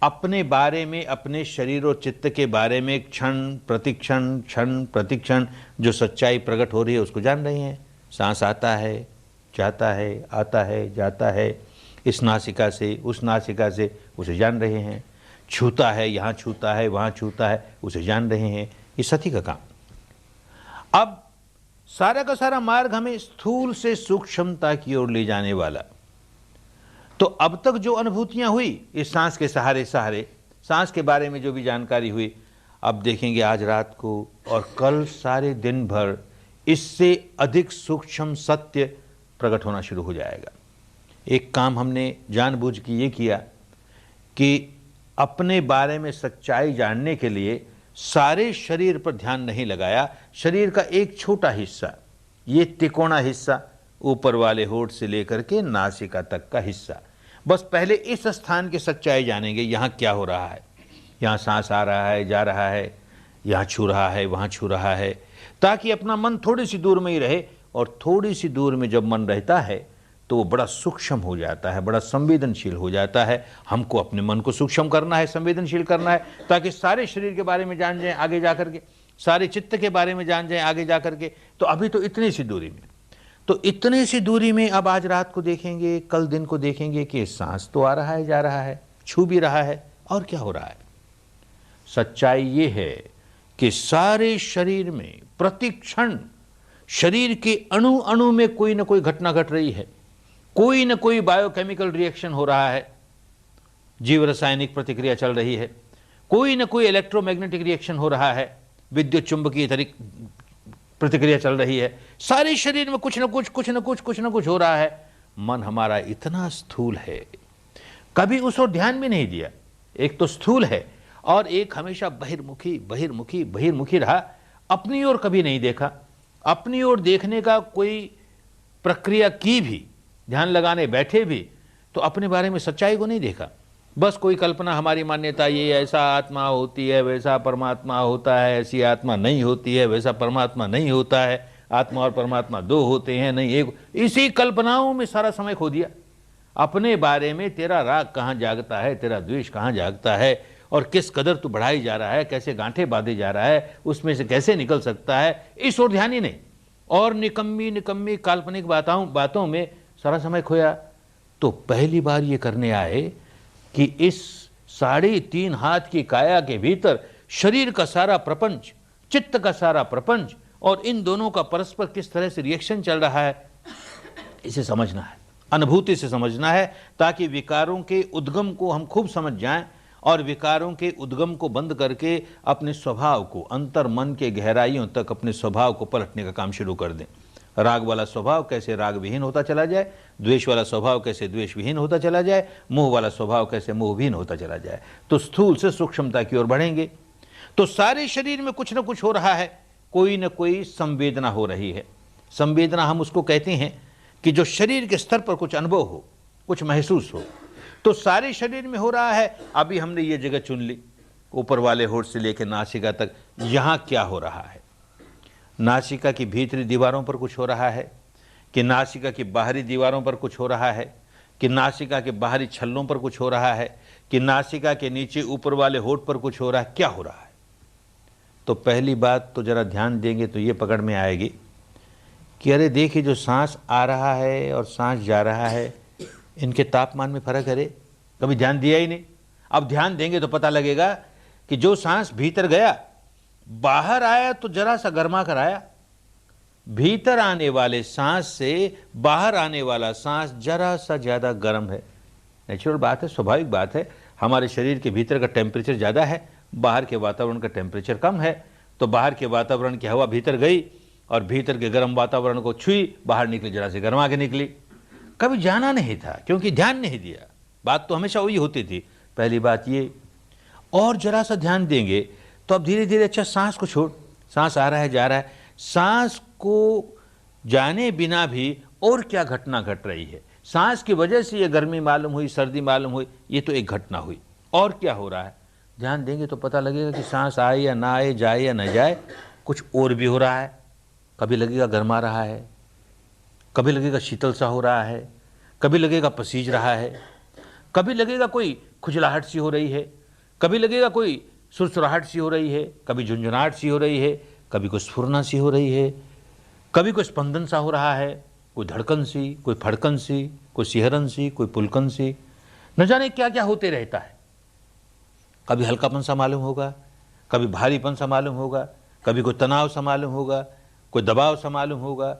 अपने बारे में, अपने शरीर और चित्त के बारे में क्षण प्रतिक्षण जो सच्चाई प्रकट हो रही है उसको जान रहे हैं। सांस आता है, जाता है, आता है, जाता है, इस नासिका से उस नासिका से, उसे जान रहे हैं। छूता है, यहाँ छूता है, वहाँ छूता है, उसे जान रहे हैं। ये सती का काम। अब सारा का सारा मार्ग हमें स्थूल से सूक्ष्मता की ओर ले जाने वाला। तो अब तक जो अनुभूतियां हुई इस सांस के सहारे सांस के बारे में जो भी जानकारी हुई, अब देखेंगे आज रात को और कल सारे दिन भर इससे अधिक सूक्ष्म सत्य प्रकट होना शुरू हो जाएगा। एक काम हमने जानबूझ के ये किया कि अपने बारे में सच्चाई जानने के लिए सारे शरीर पर ध्यान नहीं लगाया। शरीर का एक छोटा हिस्सा, ये तिकोना हिस्सा, ऊपर वाले होंठ से लेकर के नासिका तक का हिस्सा, बस पहले इस स्थान की सच्चाई जानेंगे। यहाँ क्या हो रहा है, यहाँ सांस आ रहा है, जा रहा है, यहाँ छू रहा है, वहाँ छू रहा है, ताकि अपना मन थोड़ी सी दूर में ही रहे। और थोड़ी सी दूर में जब मन रहता है तो वो बड़ा सूक्ष्म हो जाता है, बड़ा संवेदनशील हो जाता है। हमको अपने मन को सूक्ष्म करना है, संवेदनशील करना है, ताकि सारे शरीर के बारे में जान जाएं आगे जा करके, सारे चित्त के बारे में जान जाएं आगे जा करके। तो अभी तो इतनी सी दूरी में, तो इतने सी दूरी में अब आज रात को देखेंगे, कल दिन को देखेंगे कि सांस तो आ रहा है, जा रहा है, छू भी रहा है, और क्या हो रहा है। सच्चाई ये है कि सारे शरीर में प्रतिक्षण शरीर के अणु अणु में कोई ना कोई घटना घट रही है, कोई ना कोई बायोकेमिकल रिएक्शन हो रहा है, जीव रासायनिक प्रतिक्रिया चल रही है, कोई ना कोई इलेक्ट्रोमैग्नेटिक रिएक्शन हो रहा है, विद्युत चुंबकीय प्रतिक्रिया चल रही है। सारे शरीर में कुछ ना कुछ हो रहा है। मन हमारा इतना स्थूल है, कभी उस ओर ध्यान भी नहीं दिया। एक तो स्थूल है और एक हमेशा बहिर्मुखी रहा, अपनी ओर कभी नहीं देखा। अपनी ओर देखने का कोई प्रक्रिया की भी, ध्यान लगाने बैठे भी, तो अपने बारे में सच्चाई को नहीं देखा। बस कोई कल्पना, हमारी मान्यता ये, ऐसा आत्मा होती है, वैसा परमात्मा होता है, ऐसी आत्मा नहीं होती है, वैसा परमात्मा नहीं होता है, आत्मा और परमात्मा दो होते हैं, नहीं एक। इसी कल्पनाओं में सारा समय खो दिया। अपने बारे में तेरा राग कहाँ जागता है, तेरा द्वेष कहाँ जागता है, और किस कदर तू बढ़ाई जा रहा है, कैसे गांठे बांधे जा रहा है, उसमें से कैसे निकल सकता है, इस ओर ध्यान ही नहीं। और निकम्मी काल्पनिक बातों में सारा समय खोया। तो पहली बार ये करने आए कि इस 3.5 हाथ की काया के भीतर शरीर का सारा प्रपंच, चित्त का सारा प्रपंच, और इन दोनों का परस्पर किस तरह से रिएक्शन चल रहा है, इसे समझना है, अनुभूति से समझना है, ताकि विकारों के उद्गम को हम खूब समझ जाएं और विकारों के उद्गम को बंद करके अपने स्वभाव को, अंतर मन के गहराइयों तक अपने स्वभाव को पलटने का काम शुरू कर दें। राग वाला स्वभाव कैसे राग विहीन होता चला जाए, द्वेष वाला स्वभाव कैसे द्वेष विहीन होता चला जाए, मोह वाला स्वभाव कैसे मोह विहीन होता चला जाए। तो स्थूल से सूक्ष्मता की ओर बढ़ेंगे। तो सारे शरीर में कुछ न कुछ हो रहा है, कोई न कोई संवेदना हो रही है। संवेदना हम उसको कहते हैं कि जो शरीर के स्तर पर कुछ अनुभव हो, कुछ महसूस हो। तो सारे शरीर में हो रहा है। अभी हमने ये जगह चुन ली, ऊपर वाले होंठ से लेकर नासिका तक, यहाँ क्या हो रहा है। नासिका की भीतरी दीवारों पर कुछ हो रहा है कि नासिका की बाहरी दीवारों पर कुछ हो रहा है, कि नासिका के बाहरी छल्लों पर कुछ हो रहा है, कि नासिका के नीचे ऊपर वाले होठ पर कुछ हो रहा है, क्या हो रहा है? तो पहली बात तो जरा ध्यान देंगे तो ये पकड़ में आएगी कि अरे देखिए, जो सांस आ रहा है और सांस जा रहा है, इनके तापमान में फर्क है। कभी ध्यान दिया ही नहीं। अब ध्यान देंगे तो पता लगेगा कि जो सांस भीतर गया, बाहर आया तो जरा सा गर्मा कर आया। भीतर आने वाले सांस से बाहर आने वाला सांस जरा सा ज्यादा गर्म है। नेचुरल बात है, स्वाभाविक बात है। हमारे शरीर के भीतर का टेम्परेचर ज्यादा है, बाहर के वातावरण का टेम्परेचर कम है। तो बाहर के वातावरण की हवा भीतर गई और भीतर के गर्म वातावरण को छुई, बाहर निकली, जरा से गर्मा के निकली। कभी जाना नहीं था क्योंकि ध्यान नहीं दिया। बात तो हमेशा वही होती थी। पहली बात ये। और जरा सा ध्यान देंगे तो अब धीरे धीरे, अच्छा सांस को छोड़, सांस आ रहा है जा रहा है, सांस को जाने बिना भी और क्या घटना घट रही है। सांस की वजह से ये गर्मी मालूम हुई, सर्दी मालूम हुई, ये तो एक घटना हुई। और क्या हो रहा है? ध्यान देंगे तो पता लगेगा कि सांस आए या ना आए, जाए या ना जाए, कुछ और भी हो रहा है। कभी लगेगा गर्मा रहा है, कभी लगेगा शीतल सा हो रहा है, कभी लगेगा पसीज रहा है, कभी लगेगा कोई खुजलाहट सी हो रही है, कभी लगेगा कोई सुरसुराहट सी हो रही है, कभी झुंझुनाहट सी हो रही है, कभी कोई स्फुरना सी हो रही है, कभी कोई स्पंदन सा हो रहा है, कोई धड़कन सी, कोई फड़कन सी, कोई सिहरन सी, कोई पुलकन सी, न जाने क्या क्या होते रहता है। कभी हल्कापन सा मालूम होगा, कभी भारीपन सा मालूम होगा, कभी कोई तनाव सा मालूम होगा, कोई दबाव सा मालूम होगा,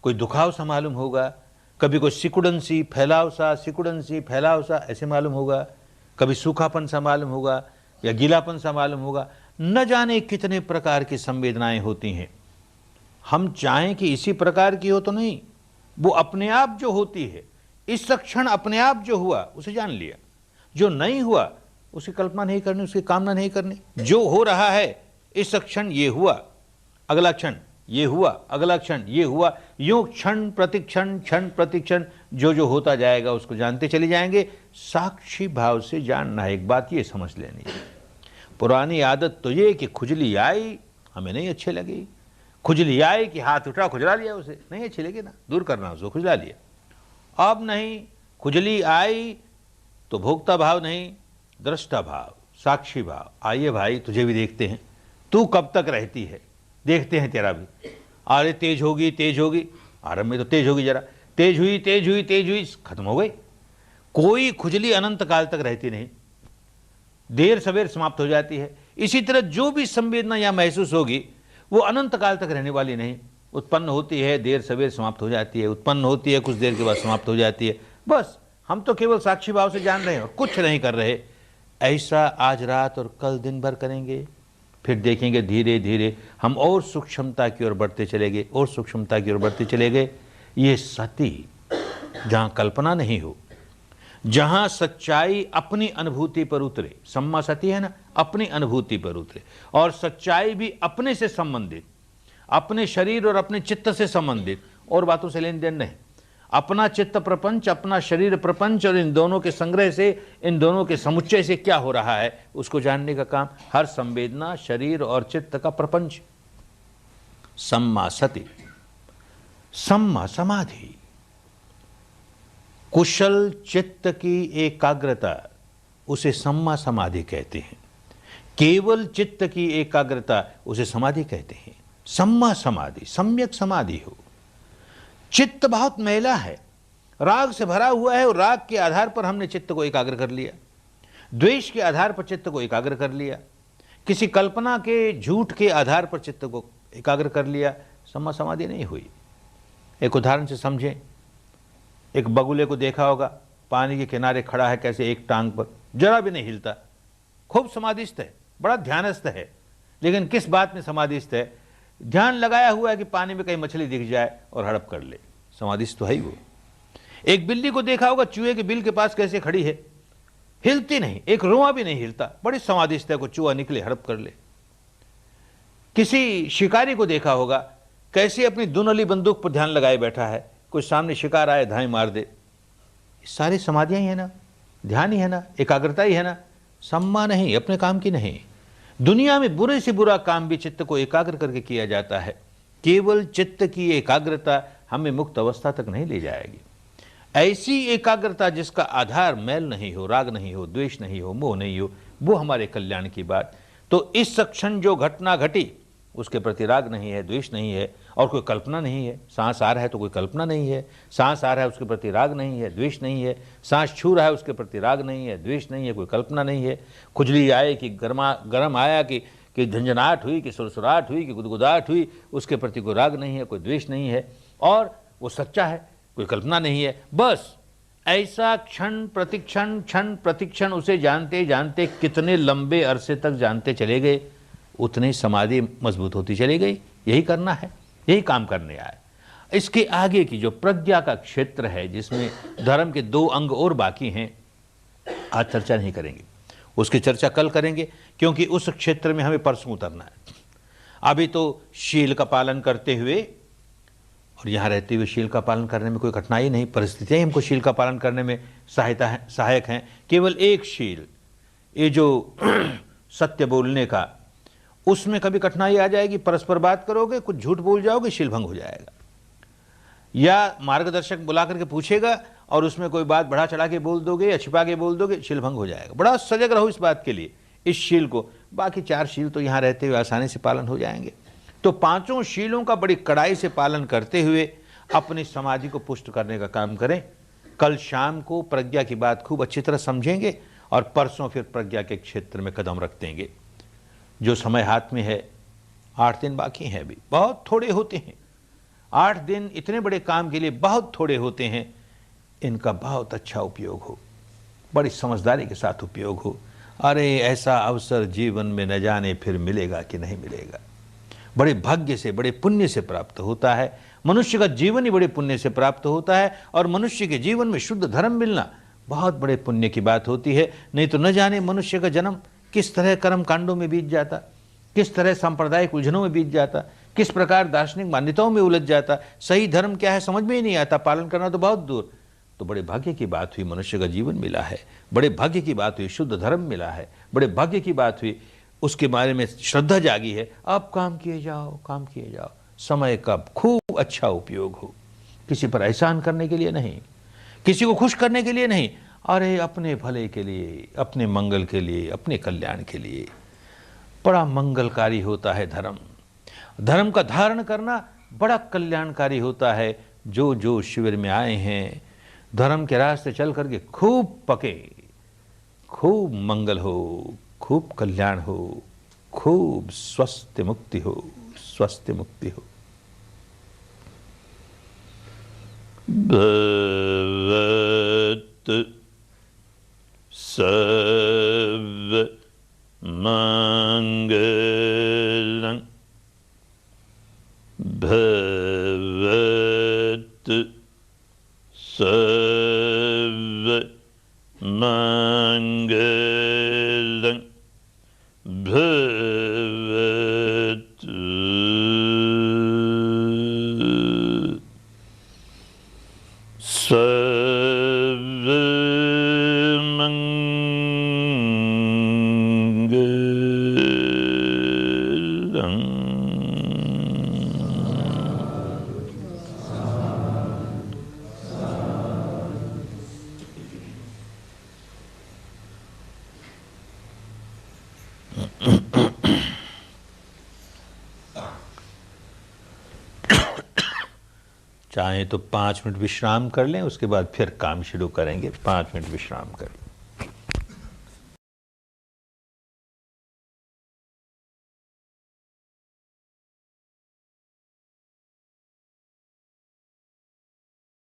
कोई दुखाव सा मालूम होगा, कभी कोई सिकुड़न सी फैलाव सा, सिकुड़न सी फैलाव सा ऐसे मालूम होगा, कभी सूखापन सा मालूम होगा या गीलापन सा मालूम होगा। न जाने कितने प्रकार की संवेदनाएं होती हैं। हम चाहें कि इसी प्रकार की हो तो नहीं, वो अपने आप जो होती है, इस क्षण अपने आप जो हुआ उसे जान लिया। जो नहीं हुआ उसकी कल्पना नहीं करनी, उसकी कामना नहीं करनी। जो हो रहा है, इस क्षण ये हुआ, अगला क्षण ये हुआ, अगला क्षण ये हुआ, यूं क्षण प्रतिक्षण, क्षण प्रतिक्षण जो जो होता जाएगा उसको जानते चले जाएंगे। साक्षी भाव से जानना है। एक बात ये समझ लेनी है, पुरानी आदत तो ये कि खुजली आई, हमें नहीं अच्छे लगी। खुजली आई कि हाथ उठा, खुजला लिया, उसे नहीं अच्छी लगी ना, दूर करना, उसको खुजला लिया। अब नहीं, खुजली आई तो भोक्ता भाव नहीं, दृष्टा भाव, साक्षी भाव। आइए भाई, तुझे भी देखते हैं, तू कब तक रहती है, देखते हैं तेरा भी। अरे तेज होगी, तेज होगी, आरंभ में तो तेज होगी, जरा तेज हुई, तेज हुई, तेज हुई, खत्म हो गई। कोई खुजली अनंत काल तक रहती नहीं, देर सवेर समाप्त हो जाती है। इसी तरह जो भी संवेदना या महसूस होगी वो अनंत काल तक रहने वाली नहीं। उत्पन्न होती है, देर सवेर समाप्त हो जाती है, उत्पन्न होती है, कुछ देर के बाद समाप्त हो जाती है। बस हम तो केवल साक्षी भाव से जान रहे हैं और कुछ नहीं कर रहे। ऐसा आज रात और कल दिन भर करेंगे, फिर देखेंगे धीरे धीरे हम और सूक्ष्मता की ओर बढ़ते चले गए, और सूक्ष्मता की ओर बढ़ते चले गए। ये सती, जहां कल्पना नहीं हो, जहां सच्चाई अपनी अनुभूति पर उतरे, सम्मा सती है ना, अपनी अनुभूति पर उतरे, और सच्चाई भी अपने से संबंधित, अपने शरीर और अपने चित्त से संबंधित, और बातों से लेन देन नहीं। अपना चित्त प्रपंच, अपना शरीर प्रपंच, और इन दोनों के संग्रह से, इन दोनों के समुच्चय से क्या हो रहा है उसको जानने का काम। हर संवेदना शरीर और चित्त का प्रपंच। सम्मा सती, सम्मा समाधि, कुशल चित्त की एकाग्रता, उसे सम्मा समाधि कहते हैं। केवल चित्त की एकाग्रता, उसे समाधि कहते हैं। सम्मा समाधि, सम्यक समाधि हो। चित्त बहुत मैला है, राग से भरा हुआ है, और राग के आधार पर हमने चित्त को एकाग्र कर लिया, द्वेष के आधार पर चित्त को एकाग्र कर लिया, किसी कल्पना के झूठ के आधार पर चित्त को एकाग्र कर लिया। सम्मा समाधि नहीं हुई। एक उदाहरण से समझें। एक बगुले को देखा होगा, पानी के किनारे खड़ा है, कैसे एक टांग पर, जरा भी नहीं हिलता, खूब समाधिस्थ है, बड़ा ध्यानस्थ है। लेकिन किस बात में समाधिस्थ है? ध्यान लगाया हुआ है कि पानी में कहीं मछली दिख जाए और हड़प कर ले, समाधिस्थ तो है ही वो। एक बिल्ली को देखा होगा, चूहे के बिल के पास कैसे खड़ी है, हिलती नहीं, एक रोआ भी नहीं हिलता, बड़ी समाधिस्थ है, को चूहा निकले हड़प कर ले। किसी शिकारी को देखा होगा, कैसे अपनी दुनली बंदूक पर ध्यान लगाए बैठा है, कोई सामने शिकार आए धाई मार दे। सारी समाधियां ही है ना, ध्यान ही है ना, एकाग्रता ही है ना। सम्मा नहीं, अपने काम की नहीं। दुनिया में बुरे से बुरा काम भी चित्त को एकाग्र करके किया जाता है। केवल चित्त की एकाग्रता हमें मुक्त अवस्था तक नहीं ले जाएगी। ऐसी एकाग्रता जिसका आधार मैल नहीं हो, राग नहीं हो, द्वेष नहीं हो, मोह नहीं हो, वो हमारे कल्याण की बात। तो इस क्षण जो घटना घटी उसके प्रति राग नहीं है, द्वेष नहीं है और कोई कल्पना नहीं है। सांस आ रहा है तो कोई कल्पना नहीं है, सांस आ रहा है उसके प्रति राग नहीं है, द्वेष नहीं है। सांस छू रहा है उसके प्रति राग नहीं है, द्वेष नहीं है, कोई कल्पना नहीं है। खुजली आए कि गर्म आया कि झंझनाहट हुई, कि सुरसुराहट हुई, कि गुदगुदाहट हुई, उसके प्रति कोई राग नहीं है, कोई द्वेष नहीं है और वो सच्चा है, कोई कल्पना नहीं है। बस ऐसा क्षण प्रतिक्षण उसे जानते जानते कितने लंबे अरसे तक जानते चले गए, उतनी समाधि मजबूत होती चली गई। यही करना है, यही काम करने आए। इसके आगे की जो प्रज्ञा का क्षेत्र है जिसमें धर्म के 2 अंग और बाकी हैं, आज चर्चा नहीं करेंगे, उसकी चर्चा कल करेंगे, क्योंकि उस क्षेत्र में हमें परसों उतरना है। अभी तो शील का पालन करते हुए और यहाँ रहते हुए शील का पालन करने में कोई कठिनाई नहीं, परिस्थितियाँ ही हमको शील का पालन करने में सहायक हैं। केवल एक शील, ये जो सत्य बोलने का, उसमें कभी कठिनाई आ जाएगी, परस्पर बात करोगे, कुछ झूठ बोल जाओगे, शील भंग हो जाएगा। या मार्गदर्शक बुला करके पूछेगा और उसमें कोई बात बढ़ा चढ़ा के बोल दोगे या छिपा के बोल दोगे, शील भंग हो जाएगा। बड़ा सजग रहो इस बात के लिए, इस शील को। बाकी 4 शील तो यहाँ रहते हुए आसानी से पालन हो जाएंगे। तो 5 शीलों का बड़ी कड़ाई से पालन करते हुए अपनी समाधि को पुष्ट करने का काम करें। कल शाम को प्रज्ञा की बात खूब अच्छी तरह समझेंगे और परसों फिर प्रज्ञा के क्षेत्र में कदम रख देंगे। जो समय हाथ में है, 8 दिन बाकी हैं, अभी बहुत थोड़े होते हैं। 8 दिन इतने बड़े काम के लिए बहुत थोड़े होते हैं। इनका बहुत अच्छा उपयोग हो, बड़ी समझदारी के साथ उपयोग हो। अरे ऐसा अवसर जीवन में न जाने फिर मिलेगा कि नहीं मिलेगा। बड़े भाग्य से, बड़े पुण्य से प्राप्त होता है। मनुष्य का जीवन ही बड़े पुण्य से प्राप्त होता है और मनुष्य के जीवन में शुद्ध धर्म मिलना बहुत बड़े पुण्य की बात होती है। नहीं तो न जाने मनुष्य का जन्म किस तरह कर्म कांडों में बीत जाता, किस तरह सांप्रदायिक उलझनों में बीत जाता, किस प्रकार दार्शनिक मान्यताओं में उलझ जाता। सही धर्म क्या है समझ में ही नहीं आता, पालन करना तो बहुत दूर। तो बड़े भाग्य की बात हुई मनुष्य का जीवन मिला है, बड़े भाग्य की बात हुई शुद्ध धर्म मिला है, बड़े भाग्य की बात हुई उसके बारे में श्रद्धा जागी है। अब काम किए जाओ, काम किए जाओ। समय का खूब अच्छा उपयोग हो, किसी पर एहसान करने के लिए नहीं, किसी को खुश करने के लिए नहीं, अरे अपने भले के लिए, अपने मंगल के लिए, अपने कल्याण के लिए। बड़ा मंगलकारी होता है धर्म। धर्म का धारण करना बड़ा कल्याणकारी होता है। जो जो शिविर में आए हैं धर्म के रास्ते चल करके खूब पके, खूब मंगल हो, खूब कल्याण हो, खूब स्वस्थ मुक्ति हो, स्वस्थ मुक्ति हो। भवत सर्व मंगलं भवत सर्व मंगलं भवत सर्व मंगलं। चाहे तो 5 मिनट विश्राम कर लें, उसके बाद फिर काम शुरू करेंगे। 5 मिनट विश्राम कर लें।